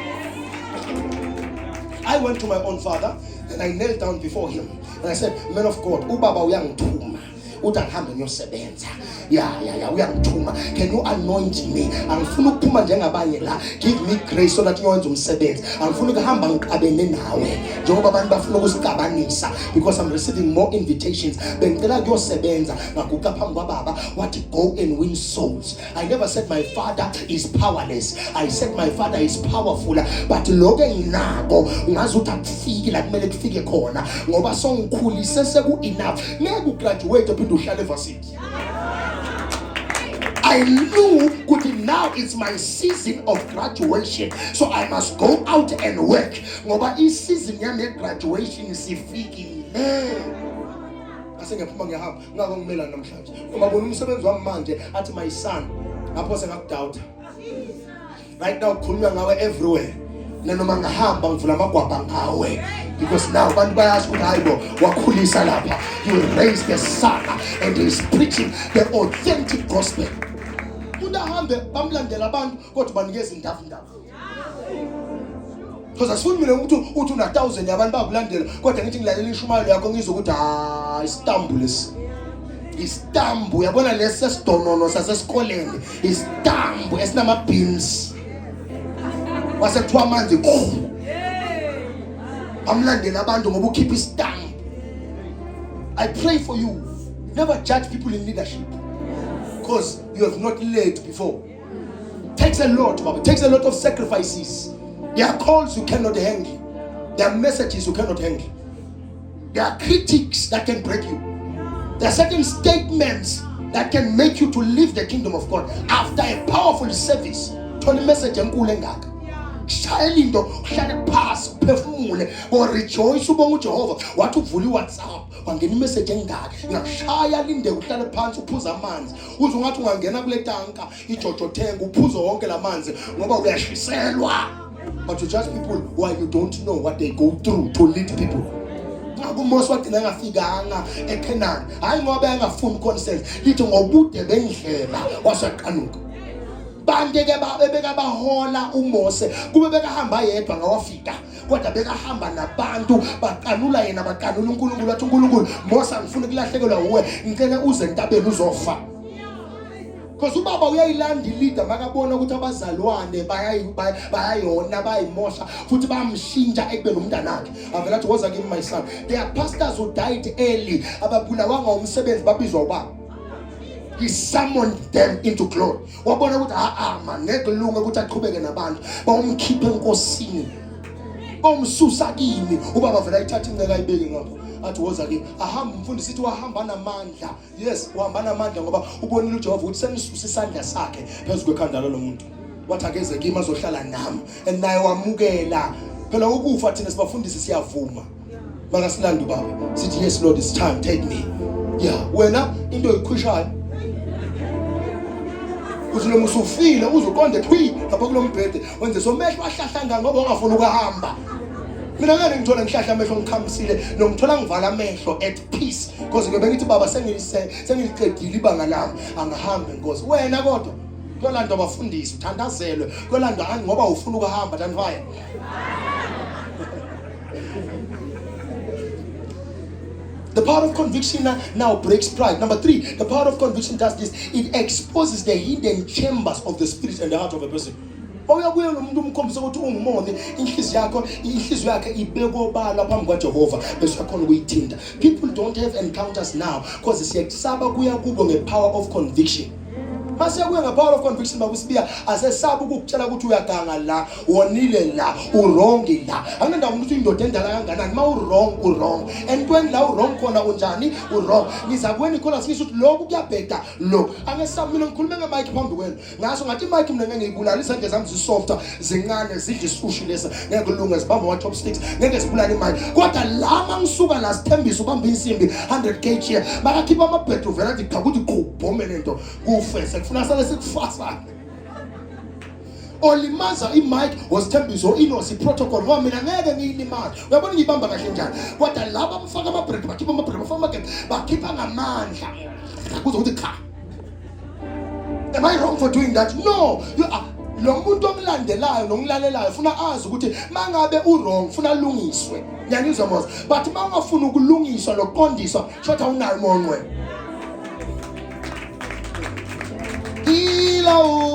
I went to my own father and I knelt down before him and I said, man of God, ubaba uyangithuma uthi angihambe ngiyosebenza. Yeah, uyangithuma. Can you anoint me? Angifuni ukuphuma njengabanye la. Give me grace so that ngiyenze umsebenzi. Angifuni ukuhamba ngiqabene nawe njengoba abantu bafuna ukusigabanisa, because I'm receiving more invitations. Bengicela kuyosebenza ngaguqa phambi kwababa wathi go and win souls. I never said my father is powerless. I said my father is powerful, but lokho enginako ngazi ukuthi akufiki la kumele kufike khona ngoba songikhulise seku enough. Ngeke ugraduate uphinde uhlale varsity. I knew good now it's my season of graduation, so I must go out and work. Ngoba season yami graduation isifikile. Asengiyaphuma ngiyahamba ngako ngimela namhlanje. Uma bona umsebenzi wami manje athi my son ngapho sengakudoubt. Right now khulunywa ngawe everywhere. Nanoma ngihamba ngivula amagwabha ngawe, because now abantu bayazi ukuthi hayibo wakhulisa lapha. You raised the son and he is preaching the authentic gospel. Unahambe bamlandela abantu kodwa banikeza indavu. Because asifuni mina ukuthi una 1000 yabantu bakulandela kodwa ngithi ngilalela ishumayelo yakho ngizokuthi istambu lesi. Istambu yabona lesi sidonono sasesikoleni. Istambu esinama beans. Wasethiwa amanzi amlandela abantu ngoba ukhipha istambu. I pray for you. Never judge people in leadership, because you have not led before. Takes a lot, Baba. Takes a lot of sacrifices. There are calls you cannot handle. There are messages you cannot handle. There are critics that can break you. There are certain statements that can make you to leave the kingdom of God after a powerful service. Tell the message enkulu engaka. Shaya into uhlale phansi uphefumule or rejoice ubonga uJehova wathi uvula iWhatsApp wangena imessage engaka ngiyashaya linde uhlale phansi uphuza amanzi uze ungathi ungangena kule tanka iJojo tank uphuza wonke lamanzi ngoba uyashiselwa. But you judge people while you don't know what they go through to lead people. Akumosi wadina ngafikanga eKenani hayi ngoba engafuni consent lithi ngobude bendlela wasaqanuka. Bande ke beka bahola uMose kube bekahamba yedwa ngawafika kodwa bekahamba nabantu baqanula yena baqanula uNkulunkulu wathi uNkulunkulu Mose angifuni kulahlekelwa uwe ngicela uze entabeni uzofa. Because ubaba uyayilanda leader makabona ukuthi abazalwane bayayona bayimosha futhi bayamshintsha ekubeni umntanakhe avela athi woza kimi my son. There are pastors who died early ababulawanga umsebenzi babizwa ubaba. He summoned them into glory. Wabona ukuthi man ngekulunga ukuthi aqhubeke nabantu bawumkhiphe enkosini bawumsusa kimi ubaba vela ithatha inceka ayibeke ngapho athi woza kimi ahamba umfundisi sithi wahamba namandla. Yes, uhamba namandla ngoba ubonile uJehova ukuthi senisusa isandla sakhe phezulu kwekhanda lomuntu wathi akeze kimi azohlala nami and naye wamukela. Phela ukufa thina sibafundisi siyavuma makasilanda ubaba sithi yes Lord it's time take me. Yeah, wena into eyikhushayo uzuloma usufile uzuqonde thwi lapha kulombhede wenze somehlo ahlahlanga ngoba ungafuna ukuhamba. Mina ngeke ngithola ngihlahla amehlo ngikhamisile nongithola ngivala amehlo at peace because ngibe ngithi baba sengiliqedile ibanga lami angihambe ngozi wena kodwa kwelanda abafundisi uthandazelwe kwelanda hani ngoba ufuna ukuhamba tanifaya. The power of conviction now breaks pride. Number 3, the power of conviction does this. It exposes the hidden chambers of the spirit and the heart of a person. Uyabuye umuntu umkhombisa ukuthi ungumoni inhliziyo yakhe ibekobala phambi kwaJehova bese uyakhona ukuyithinta. People don't have encounters now because siyasaba kuya kubo ngepower of conviction. Mase kuya ngepower of conviction bakusibiya asesaba ukukutshela ukuthi uyaganga la wonile la urongi la angendawo ukuthi indoda endala kanganani ma wrong and when la wrong khona unjani wrong ngizakweni khona sikisho ukuthi lokhu kuyabheda lo angesaba mina ngikhuluma ngemic phambi kwenu ngaso ngathi imic mina ngeke ngiyibulala isandla zami zisofta zincane zidla isushi lesa ngeke kulunga sibamba wa chopsticks ngeke sibulala imic kodwa la mangisuka la sithembisa ubamba insimbi 100 kg bakakhipha amabhedu vela athi cha ukuthi qubhome lento kufese kufuna sale sikufasa olimaza imic wasithembiso inosi protocol ngoba mina ngeke ngiyilimaza uyabona ngiyibamba kahle njani kodwa laba bafaka amabreak bakhipha amabreak bafaka amabreak bakhipha ngamandla kuze ukuthi cha. Am I wrong for doing that? No, you are. Lo muntu omlandelayo nongilalelayo ufuna azi ukuthi mangabe wrong ufuna alungiswe nyanyizwa mos but mangafuna ukulungiswa loqondiswa shotha unayo monwe Unison.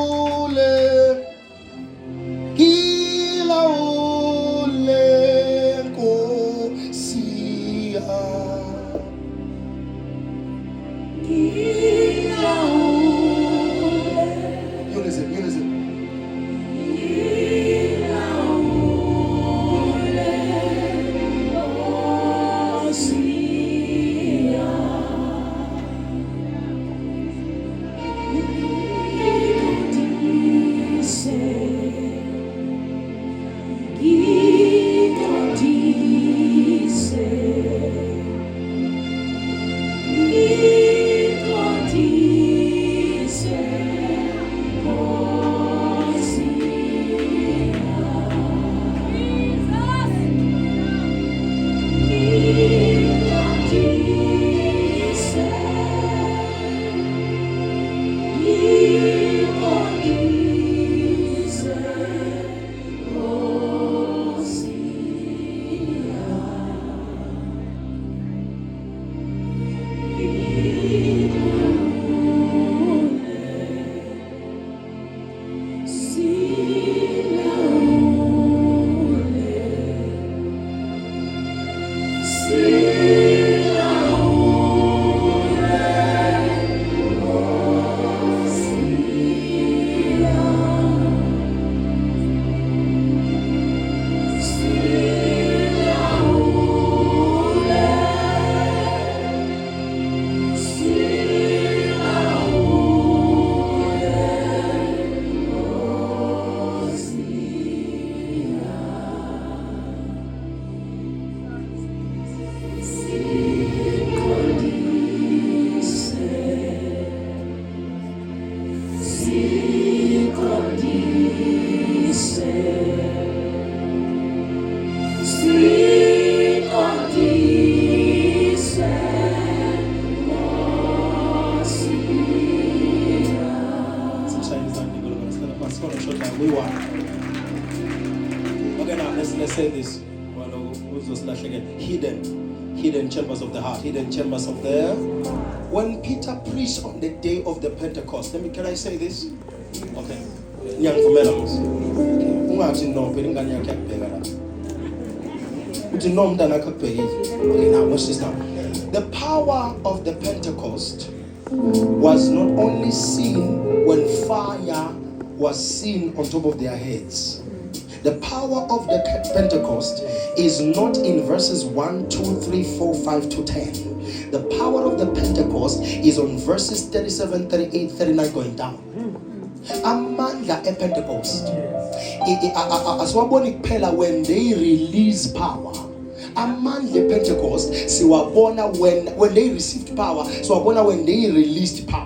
We won. Okay, now let's say this. Hidden chambers of the heart, hidden chambers of the. When Peter preached on the day of the Pentecost, can I say this? Okay. Okay, now watch this now. The power of the Pentecost was not only seen when fire was seen on top of their heads. The power of the Pentecost is not in verses 1, 2, 3, 4, 5 to 10. The power of the Pentecost is on verses 37, 38, 39 going down. Amandla e Pentecost. Aswaboni kuphela when they release power. Amandla Pentecost siwabona when they received power, siwabona when they released power.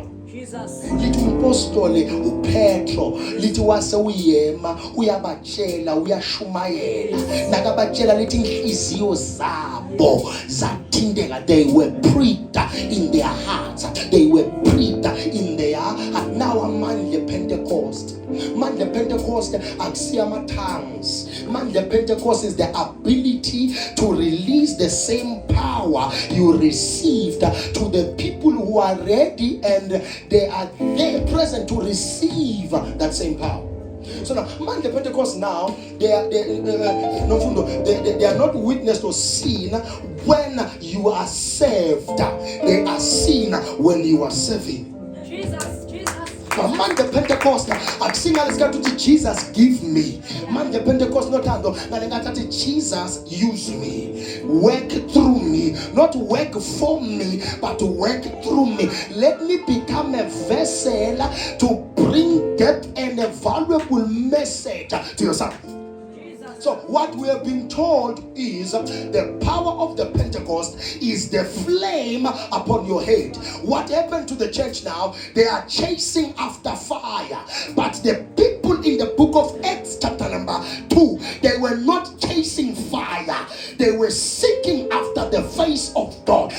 Lithi umpostoli uPetro lithi wase uyema uyabatshela uyashumayela nakabatshela lithi inhliziyo zabo zathindeka. They were pricked in their hearts, they were pricked in their heart. Now amandla Pentecost, mandla Pentecost akusiya tongues. Mandla Pentecost is the ability to release the same power you received to the people who are ready and they are there present to receive that same power. So now, man, the Pentecost now, they are not witnessed or seen when you are saved. They are seen when you are serving. Man, the Pentecost, I've seen to Jesus give me. Man, the Pentecost not handle. Jesus use me, work through me, not work for me, but work through me. Let me become a vessel to bring depth and a valuable message to your son. So what we have been told is the power of the Pentecost is the flame upon your head. What happened to the church now? They are chasing after fire. But the people in the book of Acts chapter number 2, they were not chasing fire. They were seeking after the face of God.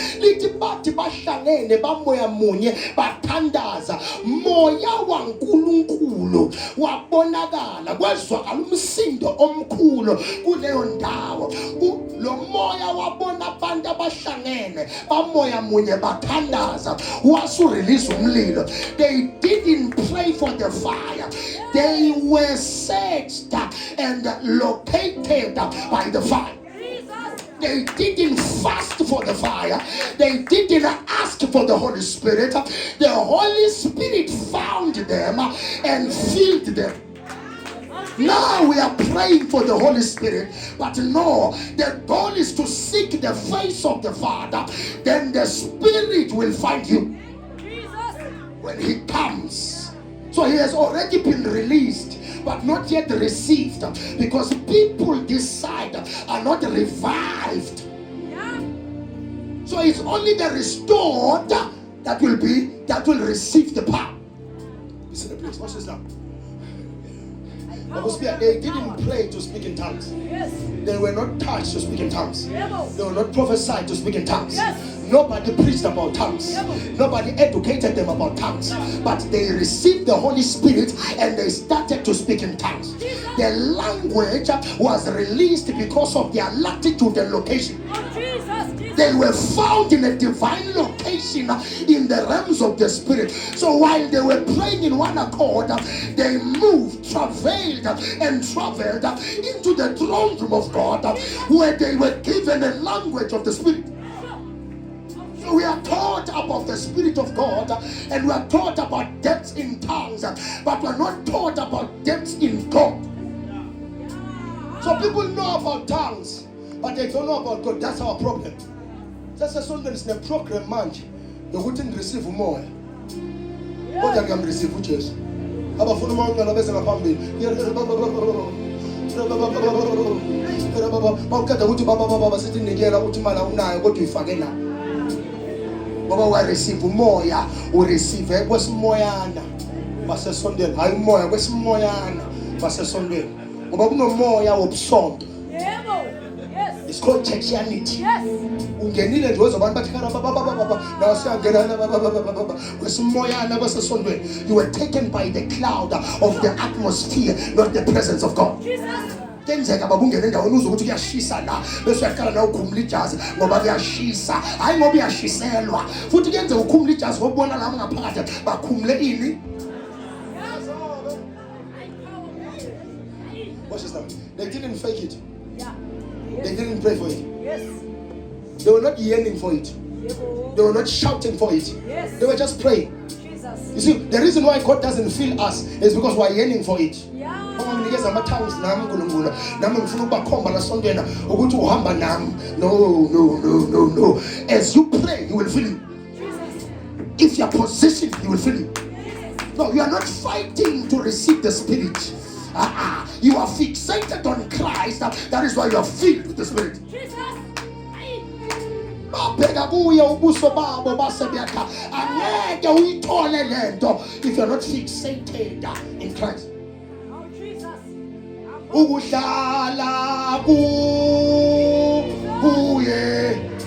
bahlangene bamoya munye bathandaza. Moya waNkulunkulu wabonakala, kwezwakala umsindo omkhulu kuleyo ndawo. Lo moya wabona abantu abahlangene bamoya munye bathandaza, wasurelease umlilo. They didn't pray for the fire. They were searched and located by the fire. They didn't fast for the fire. They didn't ask for the Holy Spirit. The Holy Spirit found them and filled them. Now we are praying for the Holy Spirit, but no, the goal is to seek the face of the Father. Then the Spirit will find you when He comes. So He has already been released, but not yet received, because people this side are not revived. So it's only the restored that will receive the power. Listen to the place. Watch this now. They didn't pray to speak in tongues. They were not touched to speak in tongues. They were not prophesied to speak in tongues. Nobody preached about tongues. Nobody educated them about tongues. But they received the Holy Spirit and they started to speak in tongues. Their language was released because of their latitude and location. They were found in a divine location in the realms of the Spirit. So while they were praying in one accord, they moved, travailed, and traveled into the throne room of God, where they were given a language of the Spirit. So we are taught about the Spirit of God, and we are taught about depths in tongues, but we are not taught about depths in God. So people know about tongues, but they don't know about God. That's our problem. Sasa sonke sine program manje yokuthi ngireceive umoya. Kodwa ngiyamreceive uJesu. Abafuna umoya bese ngaphambili. Bawukade ukuthi baba sithi nikela uthi mala unayo kodwa uyifake la. Ngoba wa receive umoya, ureceive kwesimoyana basesondweni, hayi umoya kwesimoyana basesondweni. Ngoba kunomoya wobusonto. Yebo. Yes. It's called churchianity. Yes. Ungenile nje wezabantu bathi kana baba la siyangena baba kwesimoyana kwesesondweni. You were taken by the cloud of the atmosphere, not the presence of God. Jesus. Kenzeka babungena endaweni uzo ukuthi kuyashisa la bese uyaqala na ukhumula ijazi ngoba kuyashisa, hayi ngoba uyashiselwa. Futhi kenze ukhumula ijazi ngokubona la ngaphakathi bakhumule ini. Watch this now. They didn't fake it. Yeah. They didn't pray for it. Yes. They were not yearning for it. They were not shouting for it. Yes. They were just praying. Jesus. You see, the reason why God doesn't feel us is because we're yearning for it. Yeah. No. As you pray, He will feel you. Jesus. If you are positioned, He will feel you. No, you are not fighting to receive the Spirit. You are fixated on Christ. That is why you are filled with the Spirit. If you are not fixated in Christ. Ukudlala